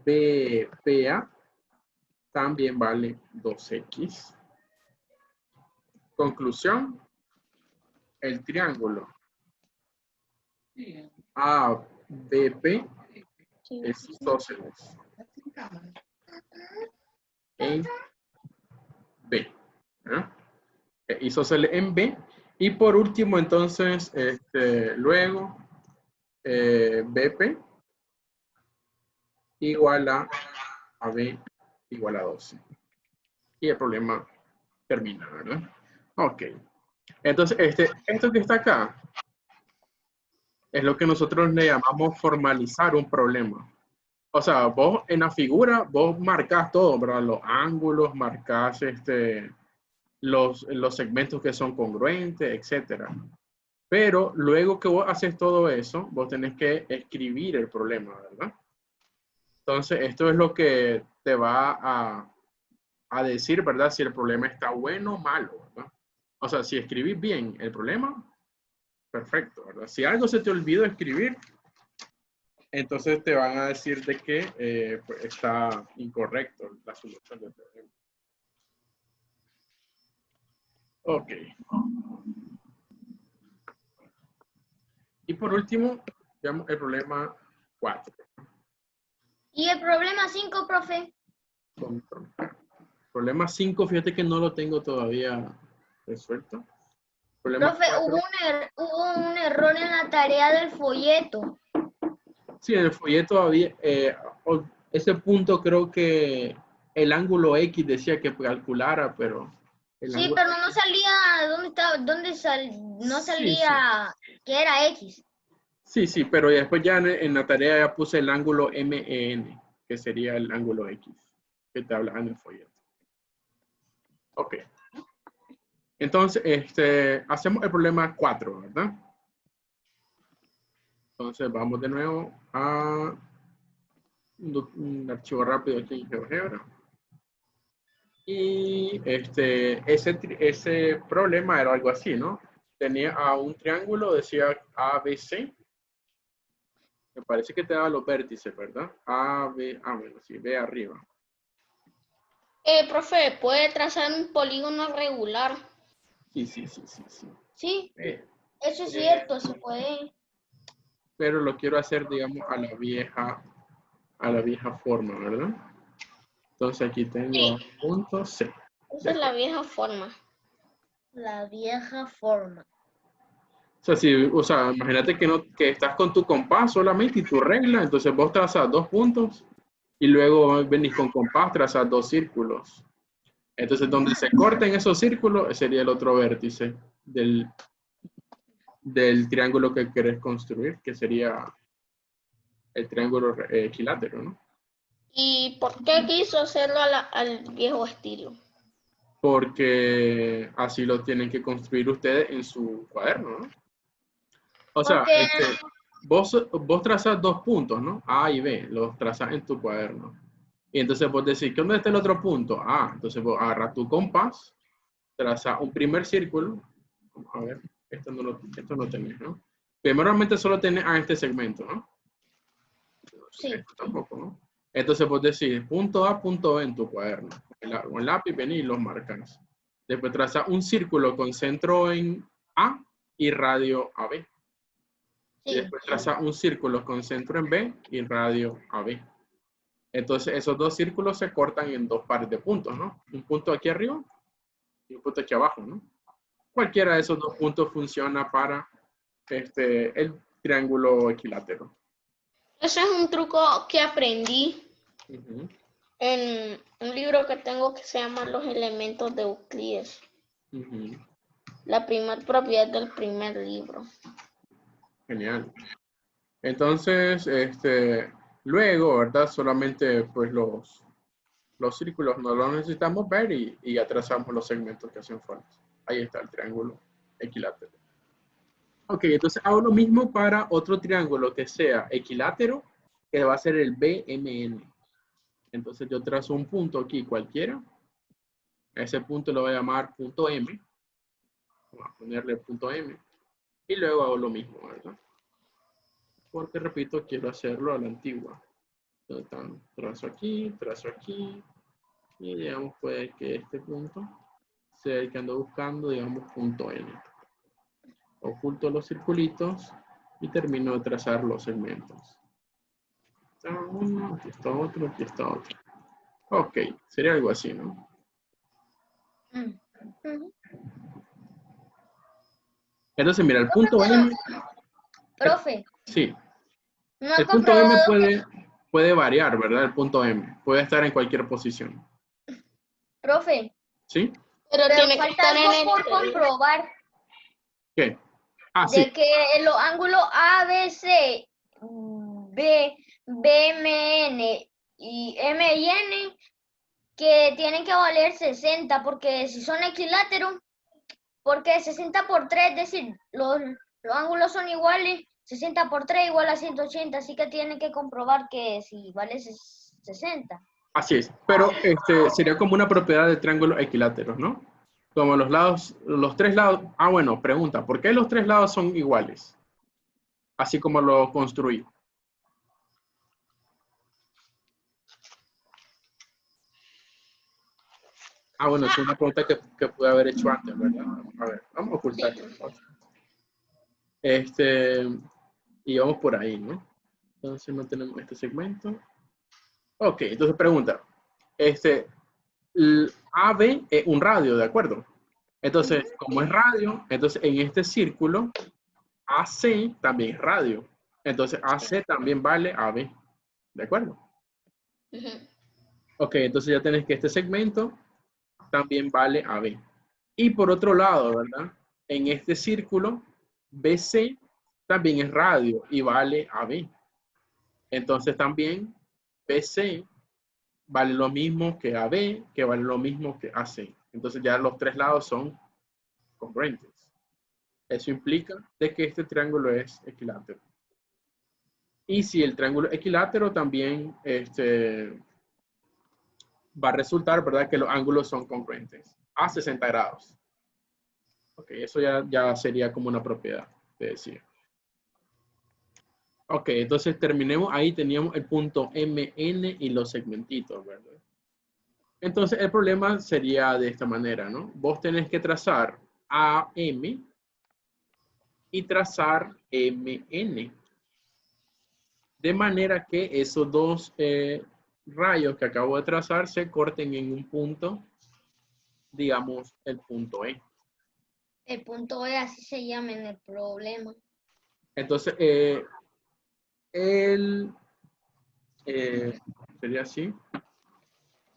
BPA también vale 2X. Conclusión, el triángulo ABP es isósceles en B. Isósceles en B. Y por último, entonces, luego, BP igual a AB igual a 12. Y el problema termina, ¿verdad? Ok. Entonces, esto que está acá es lo que nosotros le llamamos formalizar un problema. O sea, vos en la figura, vos marcás todo, ¿verdad? Los ángulos, marcás los segmentos que son congruentes, etcétera. Pero luego que vos haces todo eso, vos tenés que escribir el problema, ¿verdad? Entonces, esto es lo que te va a decir, ¿verdad? Si el problema está bueno o malo, ¿verdad? O sea, si escribís bien el problema, perfecto, ¿verdad? Si algo se te olvidó escribir, entonces te van a decir de que pues está incorrecto la solución del problema. Ok. Y por último, veamos el problema 4. ¿Y el problema 5, profe? Problema 5, fíjate que no lo tengo todavía resuelto. Problema Profe, 4. hubo un error en la tarea del folleto. Sí, en el folleto había, ese punto creo que el ángulo X decía que calculara, pero... Sí, pero no salía, no salía que era X. Sí, pero después ya en la tarea ya puse el ángulo MEN, que sería el ángulo X, que te habla en el folleto. Ok. Entonces, hacemos el problema 4, ¿verdad? Entonces, vamos de nuevo a un archivo rápido aquí en GeoGebra. Y ese problema era algo así, ¿no? Tenía a un triángulo, decía ABC. Me parece que te daba los vértices, ¿verdad? Bueno, sí, B arriba. Profe, ¿puede trazar un polígono regular? Sí. Sí. Eso es cierto, se puede. Pero lo quiero hacer, digamos, a la vieja forma, ¿verdad? Entonces aquí tengo punto C. Esa es la vieja forma. La vieja forma. O sea, imagínate que estás con tu compás solamente y tu regla, entonces vos trazas 2 puntos y luego venís con compás, trazas 2 círculos. Entonces, donde se corten esos círculos sería el otro vértice del triángulo que querés construir, que sería el triángulo equilátero, ¿no? ¿Y por qué quiso hacerlo al viejo estilo? Porque así lo tienen que construir ustedes en su cuaderno, ¿no? O sea, Porque vos trazas 2 puntos, ¿no? A y B, los trazas en tu cuaderno. Y entonces vos decís, ¿dónde está el otro punto? Ah, entonces vos agarras tu compás, trazas un primer círculo. Vamos a ver, esto no tenés, ¿no? Primeramente solo tenés a este segmento, ¿no? sí, Esto tampoco, ¿no? Entonces vos decís punto A, punto B en tu cuaderno. Con el lápiz venís y los marcas. Después trazas un círculo con centro en A y radio a B. Y sí. después traza un círculo con centro en B y radio AB. Entonces esos 2 círculos se cortan en 2 pares de puntos, ¿no? Un punto aquí arriba y un punto aquí abajo, ¿no? Cualquiera de esos 2 puntos funciona para el triángulo equilátero. Ese es un truco que aprendí en un libro que tengo que se llama Los elementos de Euclides. La primera propiedad del primer libro. Genial. Entonces, luego, ¿verdad? Solamente pues los círculos no los necesitamos ver y ya trazamos los segmentos que hacen falta. Ahí está el triángulo equilátero. Ok, entonces hago lo mismo para otro triángulo que sea equilátero, que va a ser el BMN. Entonces yo trazo un punto aquí cualquiera. Ese punto lo voy a llamar punto M. Vamos a ponerle punto M. Y luego hago lo mismo, ¿verdad? Porque, repito, quiero hacerlo a la antigua. Entonces, trazo aquí, y digamos puede que este punto sea el que ando buscando, digamos punto N. Oculto los circulitos y termino de trazar los segmentos. Está uno, aquí está otro, aquí está otro. Ok, sería algo así, ¿no? Entonces, mira, el punto M. Profe, Sí, no he el punto M comprobado puede variar, ¿verdad? El punto M puede estar en cualquier posición. profe, ¿Sí? Pero tiene que falta estar en algo por el... comprobar. ¿Qué? Ah, sí. De que los ángulos ABC, BMN y M y N que tienen que valer 60, porque si son equiláteros, porque 60 por 3, es decir, los ángulos son iguales, 60 por 3 igual a 180, así que tienen que comprobar que si vale 60. Así es, pero sería como una propiedad de triángulos equiláteros, ¿no? Como los 3 lados. Ah, bueno, pregunta, ¿por qué los 3 lados son iguales? Así como lo construí. Ah, bueno, es una pregunta que pude haber hecho antes, ¿verdad? A ver, vamos a ocultar. Y vamos por ahí, ¿no? Entonces no tenemos este segmento. Ok, entonces pregunta. AB es un radio, ¿de acuerdo? Entonces, como es radio, entonces en este círculo, AC también es radio. Entonces, AC también vale AB. ¿De acuerdo? Ok, entonces ya tenés que este segmento también vale AB. Y por otro lado, ¿verdad? En este círculo, BC también es radio y vale AB. Entonces también BC vale lo mismo que AB, que vale lo mismo que AC. Entonces ya los 3 lados son congruentes. Eso implica de que este triángulo es equilátero. Y si el triángulo es equilátero, también va a resultar, ¿verdad?, que los ángulos son congruentes a 60 grados. Ok, eso ya sería como una propiedad, te decía. Ok, entonces terminemos. Ahí teníamos el punto MN y los segmentitos, ¿verdad? Entonces el problema sería de esta manera, ¿no? Vos tenés que trazar AM y trazar MN. De manera que esos dos rayos que acabo de trazar se corten en un punto, digamos, el punto E. El punto E, así se llama en el problema. Entonces, sería así.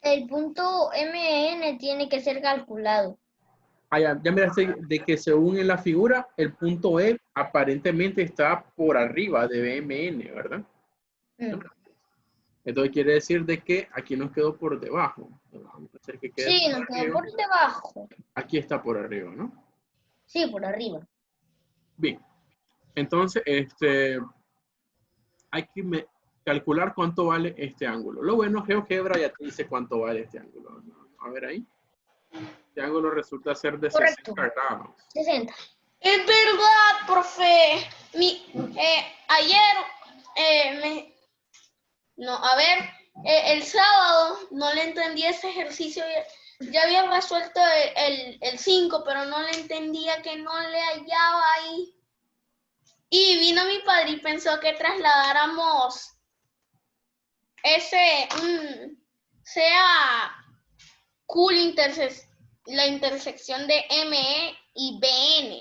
El punto MN tiene que ser calculado. Ah, ya miraste de que según en la figura, el punto E aparentemente está por arriba de BMN, ¿verdad? Mm. Entonces quiere decir de que aquí nos quedó por debajo. Vamos a hacer que quede Sí, por nos quedó arriba. por debajo. Aquí está por arriba, ¿no? Sí, por arriba. Bien. Entonces, hay que calcular cuánto vale este ángulo. Lo bueno, GeoGebra ya te dice cuánto vale este ángulo. A ver ahí. Este ángulo resulta ser de Correcto. 60 grados. 60. Es verdad, profe. Ayer, el sábado no le entendí ese ejercicio. Ya había resuelto el 5, pero no le entendía, que no le hallaba ahí. Y vino mi padre y pensó que trasladáramos sea Q la intersección de ME y BN.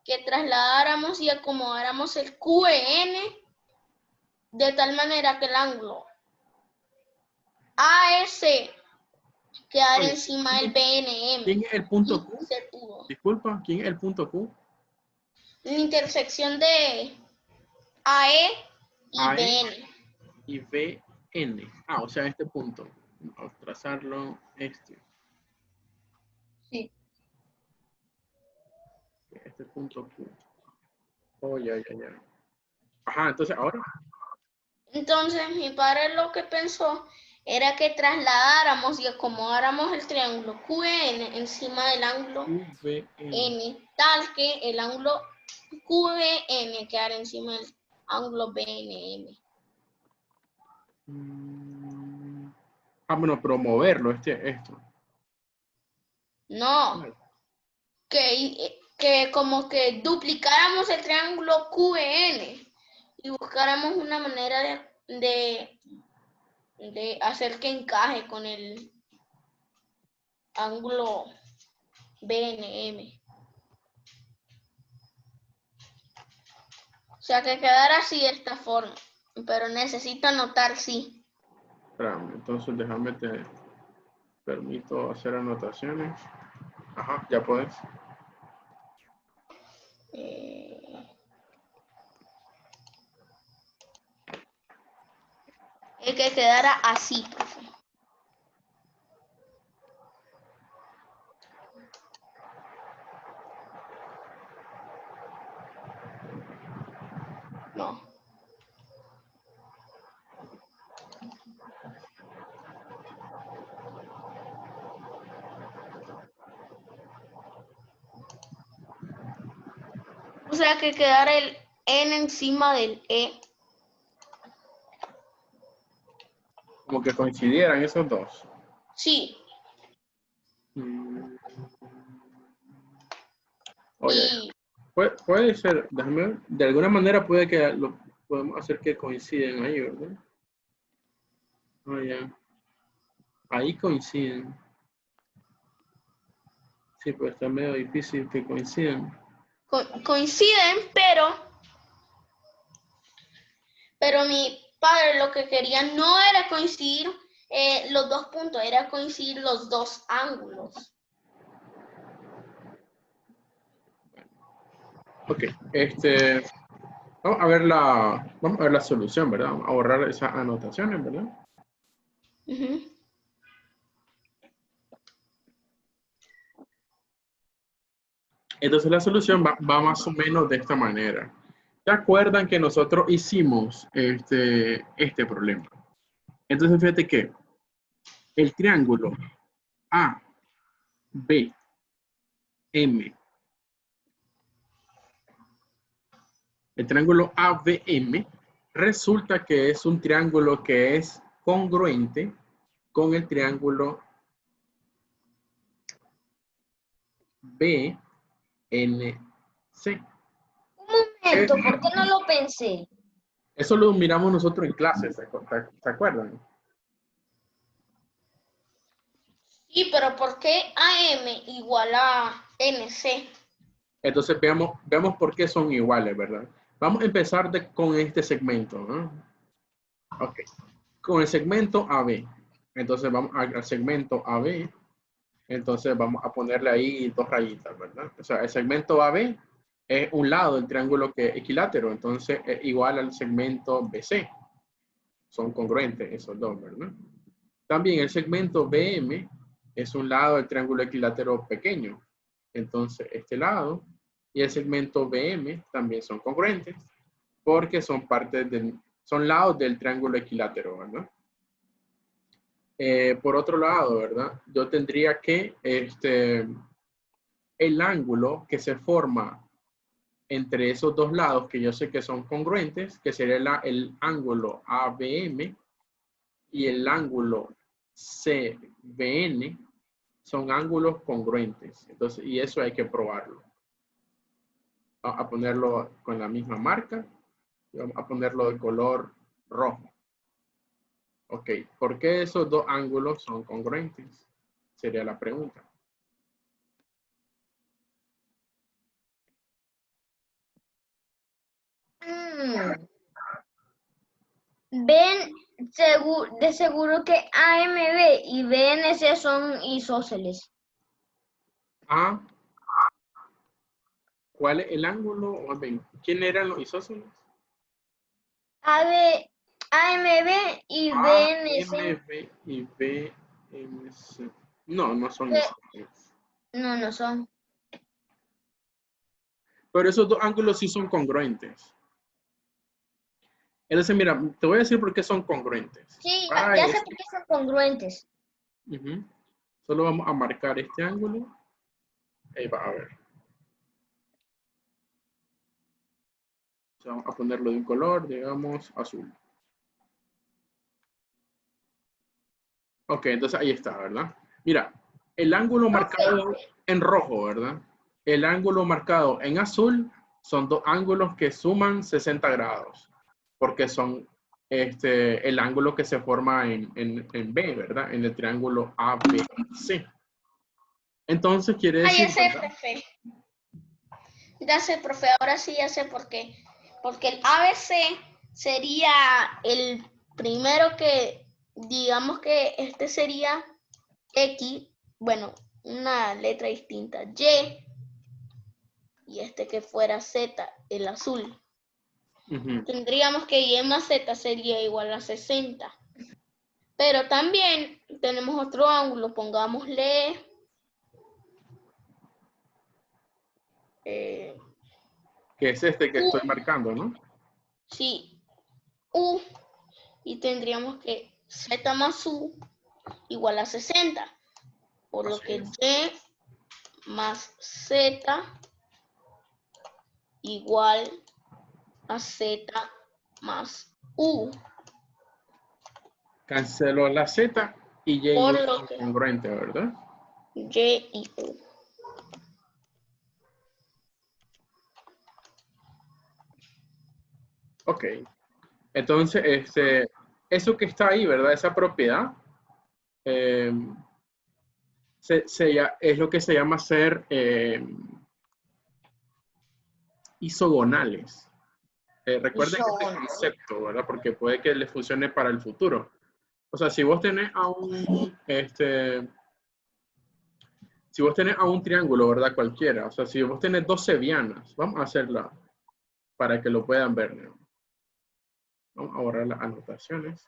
Que trasladáramos y acomodáramos el QN de tal manera que el ángulo AS quedara encima del BNM. ¿Quién es el punto Q? Se pudo. Disculpa, ¿quién es el punto Q? La intersección de AE y AE BN. y BN. Ah, o sea, este punto. Vamos a trazarlo, Sí. Este punto Q. Oh, ya. Ajá, entonces ahora. Entonces mi padre lo que pensó era que trasladáramos y acomodáramos el triángulo QN encima del ángulo N, tal que el ángulo QN quedara encima del ángulo BNM. Bueno, promoverlo, esto. No, que como que duplicáramos el triángulo QN y buscáramos una manera de hacer que encaje con el ángulo BNM. O sea, que quedara así de esta forma, pero necesito anotar sí. Espérame, entonces déjame te permito hacer anotaciones. Ajá, ya puedes. Es que quedara así, profe. No. O sea, que quedara el N encima del E. Como que coincidieran esos dos. Sí. Oye, Y puede ser, déjame ver, de alguna manera puede que lo podemos hacer que coinciden ahí, ¿verdad? Oh, ya. Ahí coinciden. Sí, pues está medio difícil que coincidan. coinciden, pero mi padre lo que quería no era coincidir los dos puntos, era coincidir los dos ángulos. Ok, vamos a ver la solución, ¿verdad? Vamos a borrar esas anotaciones, ¿verdad? Entonces la solución va más o menos de esta manera. ¿Se acuerdan que nosotros hicimos este problema? Entonces fíjate que el triángulo A, B, M. El triángulo ABM resulta que es un triángulo que es congruente con el triángulo BNC. Un momento, ¿por qué no lo pensé? Eso lo miramos nosotros en clases, ¿se acuerdan? Sí, pero ¿por qué AM igual a MC? Entonces veamos por qué son iguales, ¿verdad? Vamos a empezar con este segmento, ¿no? Ok. Con el segmento AB. Entonces vamos al segmento AB. Entonces vamos a ponerle ahí 2 rayitas, ¿verdad? O sea, el segmento AB es un lado del triángulo que es equilátero. Entonces es igual al segmento BC. Son congruentes esos dos, ¿verdad? También el segmento BM es un lado del triángulo equilátero pequeño. Entonces este lado y el segmento BM también son congruentes porque son son lados del triángulo equilátero, ¿verdad? Por otro lado, ¿verdad? Yo tendría que el ángulo que se forma entre esos dos lados que yo sé que son congruentes, que sería el ángulo ABM y el ángulo CBN, son ángulos congruentes. Entonces, y eso hay que probarlo. Vamos a ponerlo con la misma marca y vamos a ponerlo de color rojo. Ok, ¿por qué esos dos ángulos son congruentes? Sería la pregunta. Ven, de seguro que AMB y BNC son isósceles. A, ¿cuál es el ángulo? ¿Quién eran los isósceles? AMB y BNC. AMB y BNC. No, no son Ve- isósceles. No, no son. Pero esos dos ángulos sí son congruentes. Entonces, mira, te voy a decir por qué son congruentes. Sí, Para ya sé esto, por qué son congruentes. solo vamos a marcar este ángulo. Ahí va a ver. O sea, vamos a ponerlo de un color, digamos, azul. Ok, entonces ahí está, ¿verdad? Mira, el ángulo marcado en rojo, ¿verdad? El ángulo marcado en azul son dos ángulos que suman 60 grados, porque son el ángulo que se forma en B, ¿verdad? En el triángulo ABC. Entonces quiere Ah, ya decir, sé, ¿verdad? profe. Ya sé, profe, ahora sí ya sé por qué. Porque el ABC sería el primero que, digamos que este sería X, bueno, una letra distinta, y este que fuera Z, el azul. Tendríamos que Y más Z sería igual a 60. Pero también tenemos otro ángulo, pongámosle... Que es este que estoy marcando, ¿no? Sí, U, y tendríamos que Z más U igual a 60, por lo que Y más Z igual a Z más U. Cancelo la Z y Y Por U lo son que congruentes, ¿verdad? Y y U. Ok. Entonces, eso que está ahí, ¿verdad? Esa propiedad es lo que se llama ser isogonales. Recuerden este concepto, ¿verdad? Porque puede que les funcione para el futuro. O sea, si vos tenés si vos tenés a un triángulo, ¿verdad? Cualquiera. O sea, si vos tenés dos sevianas, vamos a hacerla para que lo puedan ver, ¿no? Vamos a borrar las anotaciones.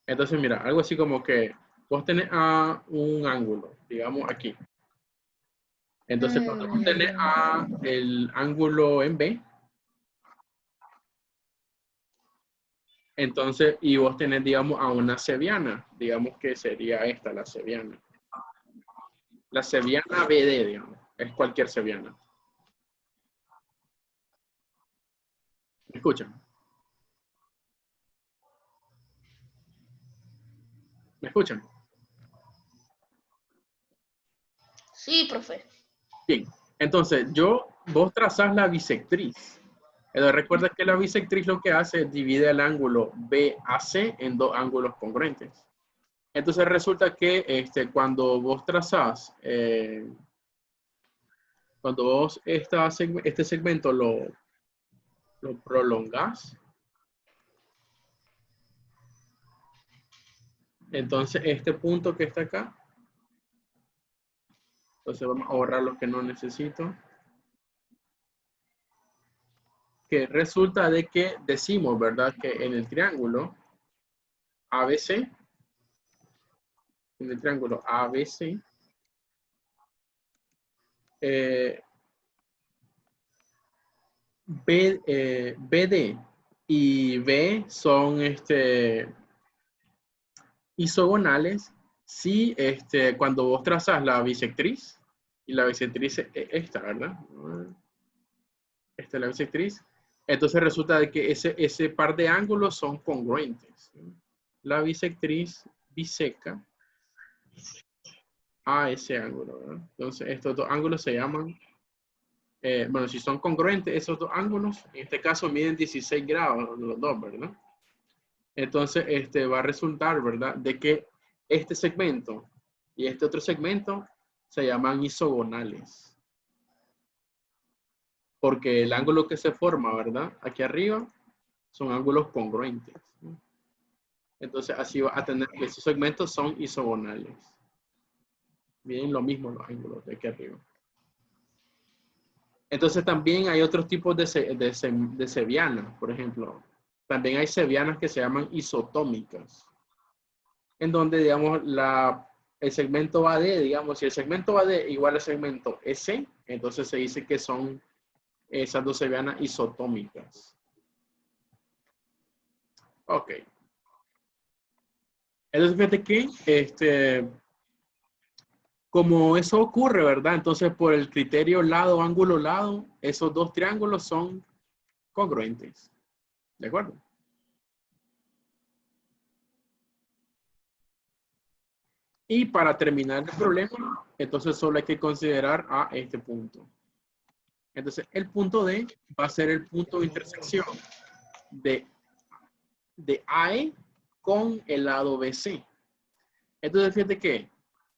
Entonces, mira, algo así como que vos tenés a un ángulo, digamos aquí. Entonces, cuando vos tenés a el ángulo en B, entonces, y vos tenés, digamos, a una seviana, digamos que sería esta, la seviana. La seviana BD, digamos, es cualquier seviana. ¿Me escuchan? ¿Me escuchan? Sí, profe. Bien, entonces vos trazás la bisectriz. Recuerda que la bisectriz lo que hace es divide el ángulo BAC en dos ángulos congruentes. Entonces resulta que cuando vos trazás, cuando vos este segmento lo prolongás, entonces este punto que está acá, entonces vamos a borrar lo que no necesito. Que resulta de que decimos, ¿verdad? Que en el triángulo ABC, BD y B son isogonales si cuando vos trazas la bisectriz, y la bisectriz es esta, ¿verdad? Esta es la bisectriz. Entonces resulta de que ese par de ángulos son congruentes. La bisectriz biseca a ese ángulo, ¿verdad? Entonces estos dos ángulos se llaman, bueno, si son congruentes esos dos ángulos, en este caso miden 16 grados los dos, ¿verdad? Entonces va a resultar, ¿verdad? De que este segmento y este otro segmento se llaman isogonales. Porque el ángulo que se forma, ¿verdad? Aquí arriba son ángulos congruentes. Entonces así va a tener que esos segmentos son isogonales. Bien, lo mismo los ángulos de aquí arriba. Entonces también hay otros tipos de sevianas, por ejemplo. También hay sevianas que se llaman isotómicas. En donde, digamos, el segmento AD, digamos, si el segmento AD igual al segmento S, entonces se dice que son esas dos sevianas isotómicas. Ok. Entonces, fíjate que, como eso ocurre, ¿verdad? Entonces, por el criterio lado, ángulo, lado, esos dos triángulos son congruentes. ¿De acuerdo? Y para terminar el problema, entonces solo hay que considerar a este punto. Entonces, el punto D va a ser el punto de intersección de AE con el lado BC. Entonces, fíjate que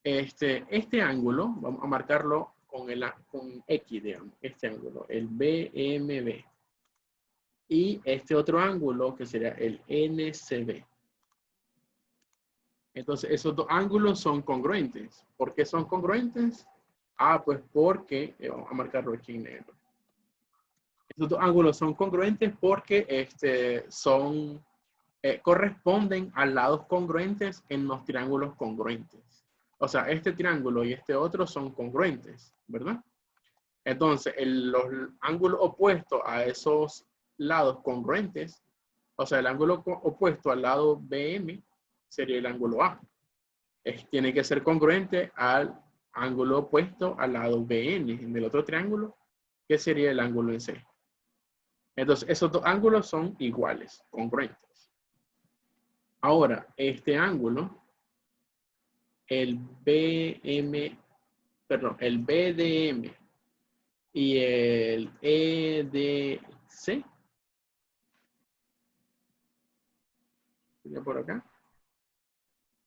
este ángulo, vamos a marcarlo con X, digamos, este ángulo, el BMB. Y este otro ángulo, que sería el NCB. Entonces, esos dos ángulos son congruentes. ¿Por qué son congruentes? Ah, pues porque, vamos a marcarlo aquí en negro. Estos dos ángulos son congruentes porque corresponden a lados congruentes en los triángulos congruentes. O sea, este triángulo y este otro son congruentes, ¿verdad? Entonces, los ángulos opuestos a esos lados congruentes, o sea, el ángulo opuesto al lado BM sería el ángulo A. Tiene que ser congruente al ángulo opuesto al lado BN en el otro triángulo, que sería el ángulo en C. Entonces, esos dos ángulos son iguales, congruentes. Ahora, este ángulo, el BDM y el EDC, sería por acá.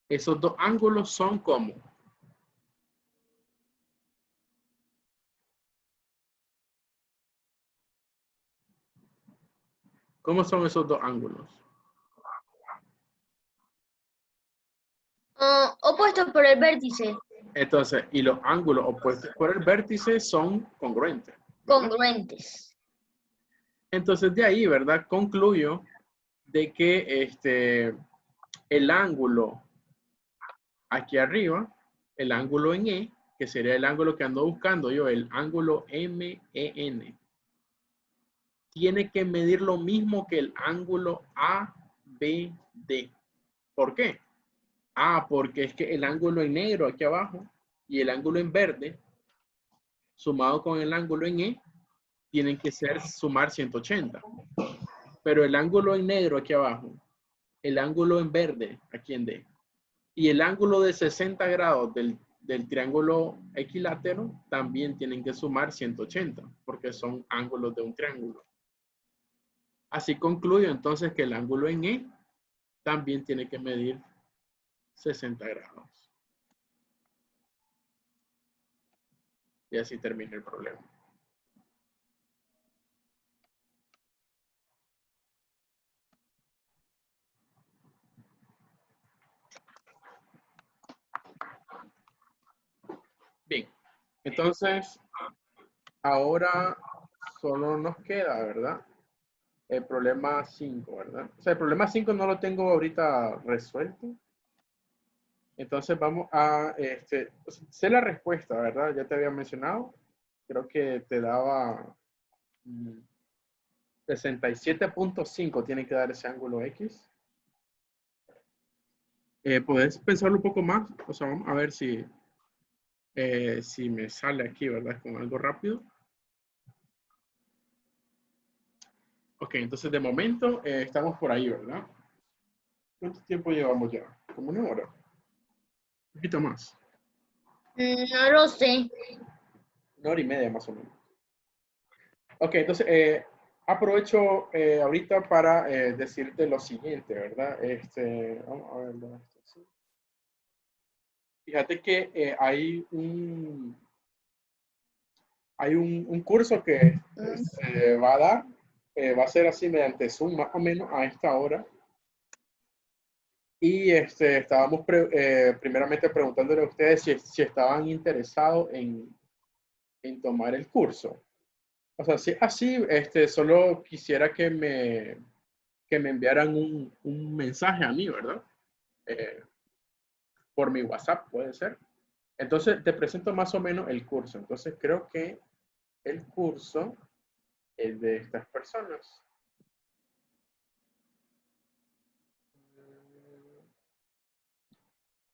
Esos dos ángulos son como. ¿Cómo son esos dos ángulos? Opuestos por el vértice. Entonces, y los ángulos opuestos por el vértice son congruentes, ¿verdad? Congruentes. Entonces, de ahí, ¿verdad? Concluyo de que el ángulo aquí arriba, el ángulo en E, que sería el ángulo que ando buscando yo, el ángulo MEN, tiene que medir lo mismo que el ángulo ABD. ¿Por qué? Ah, porque es que el ángulo en negro aquí abajo y el ángulo en verde, sumado con el ángulo en E, tienen que sumar 180. Pero el ángulo en negro aquí abajo, el ángulo en verde aquí en D, y el ángulo de 60 grados del triángulo equilátero también tienen que sumar 180, porque son ángulos de un triángulo. Así concluyo entonces que el ángulo en E también tiene que medir 60 grados. Y así termina el problema. Bien, entonces ahora solo nos queda, ¿verdad? El problema 5, ¿verdad? O sea, el problema 5 no lo tengo ahorita resuelto. Entonces vamos a, sé la respuesta, ¿verdad? Ya te había mencionado. Creo que te daba 67.5 tiene que dar ese ángulo X. ¿Puedes pensarlo un poco más? O sea, vamos a ver si me sale aquí, ¿verdad? Con algo rápido. Ok, entonces de momento estamos por ahí, ¿verdad? ¿Cuánto tiempo llevamos ya? Como 1 hora. Un poquito más. No lo sé. 1 hora y media más o menos. Ok, entonces aprovecho ahorita para decirte lo siguiente, ¿verdad? Vamos a verlo. Fíjate que hay un curso que se va a dar, va a ser así mediante Zoom más o menos a esta hora. Y estábamos primeramente preguntándole a ustedes si estaban interesados en tomar el curso. O sea, si así, solo quisiera que me enviaran un mensaje a mí, ¿verdad? Por mi WhatsApp, puede ser. Entonces, te presento más o menos el curso. Entonces, creo que el curso es de estas personas.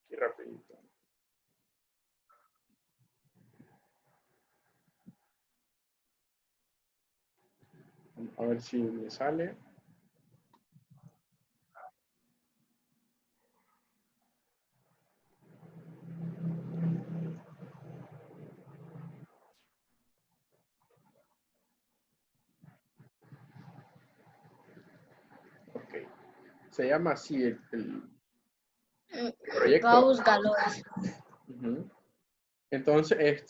Aquí rapidito. A ver si me sale. Ok. Se llama así el proyecto. Gauss Galois. Entonces,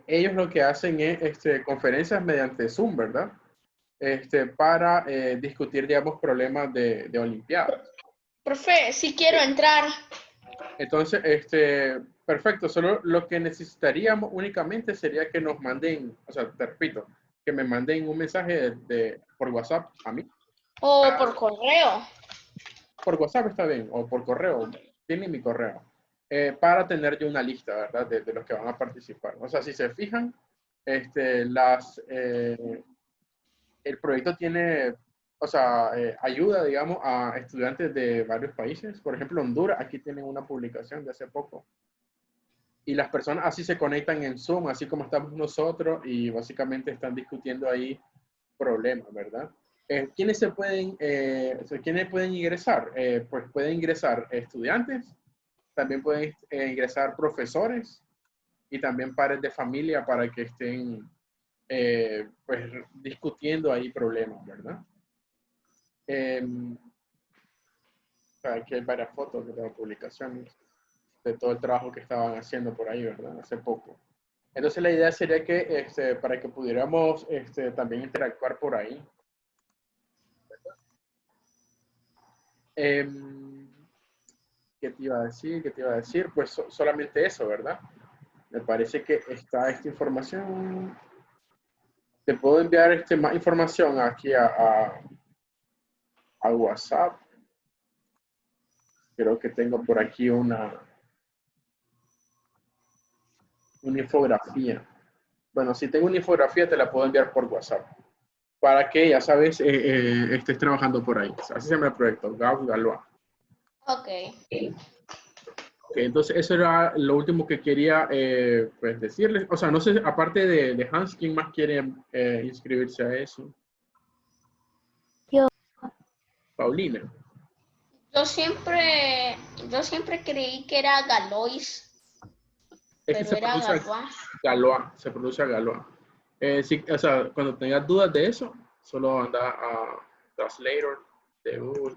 ellos lo que hacen es conferencias mediante Zoom, ¿verdad? Para discutir, digamos, problemas de Olimpiadas. Profe, si quiero entrar. Entonces, perfecto. Solo lo que necesitaríamos únicamente sería que nos manden, o sea, te repito, que me manden un mensaje por WhatsApp a mí. O por correo. Por WhatsApp está bien, o por correo. Tiene mi correo. Para tener yo una lista, ¿verdad? De los que van a participar. O sea, si se fijan, el proyecto tiene, o sea, ayuda, digamos, a estudiantes de varios países. Por ejemplo, Honduras, aquí tienen una publicación de hace poco. Y las personas así se conectan en Zoom, así como estamos nosotros, y básicamente están discutiendo ahí problemas, ¿verdad? ¿Quiénes pueden ingresar? Pues pueden ingresar estudiantes, también pueden ingresar profesores y también padres de familia para que estén pues discutiendo ahí problemas, ¿verdad? Aquí hay varias fotos de las publicaciones de todo el trabajo que estaban haciendo por ahí, ¿verdad? Hace poco. Entonces la idea sería que para que pudiéramos también interactuar por ahí. ¿Qué te iba a decir? ¿Qué te iba a decir? Pues solamente eso, ¿verdad? Me parece que está esta información. Te puedo enviar más información aquí a WhatsApp. Creo que tengo por aquí una infografía. Bueno, si tengo una infografía te la puedo enviar por WhatsApp. Para que, ya sabes, estés trabajando por ahí. Así se llama el proyecto, Gauss Galois. Ok. Entonces, eso era lo último que quería pues decirles. O sea, no sé, aparte de Hans, ¿quién más quiere inscribirse a eso? Yo. Paulina. Yo siempre creí que era Galois. Es que Pero se era pronuncia Galois. Galois, se pronuncia Galois. Sí, o sea, cuando tengas dudas de eso, solo anda a Translator de Google.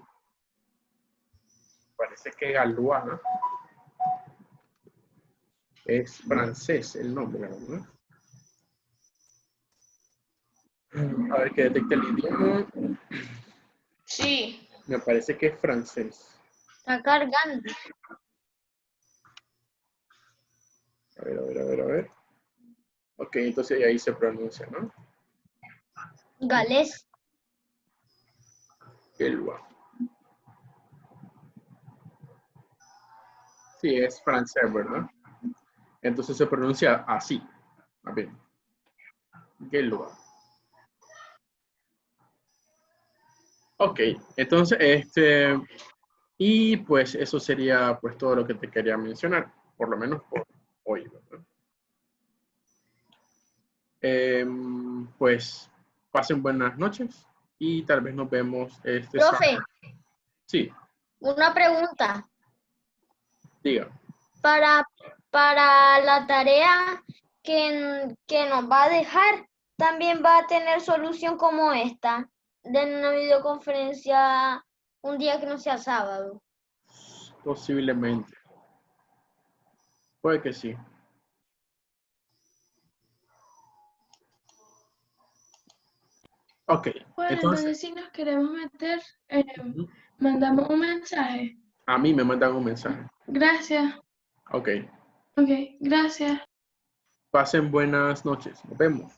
Parece que Galois, ¿no? Es francés el nombre, ¿no? A ver, que detecte el idioma. Sí. Me parece que es francés. Está cargando. A ver. Ok, entonces ahí se pronuncia, ¿no? Galés. Galois. Sí, es francés, ¿verdad? Entonces se pronuncia así. A ver. Galois. Ok, entonces, y pues eso sería pues todo lo que te quería mencionar, por lo menos por hoy, ¿verdad? Pues pasen buenas noches y tal vez nos vemos este sábado. Profe, Sí, una pregunta. diga. Para la tarea que nos va a dejar, también va a tener solución como esta, de una videoconferencia un día que no sea sábado. Posiblemente. Puede que sí. Ok, Bueno, entonces entonces si nos queremos meter, mandamos un mensaje. a mí me mandan un mensaje. Gracias. Ok, Ok, gracias. pasen buenas noches. Nos vemos.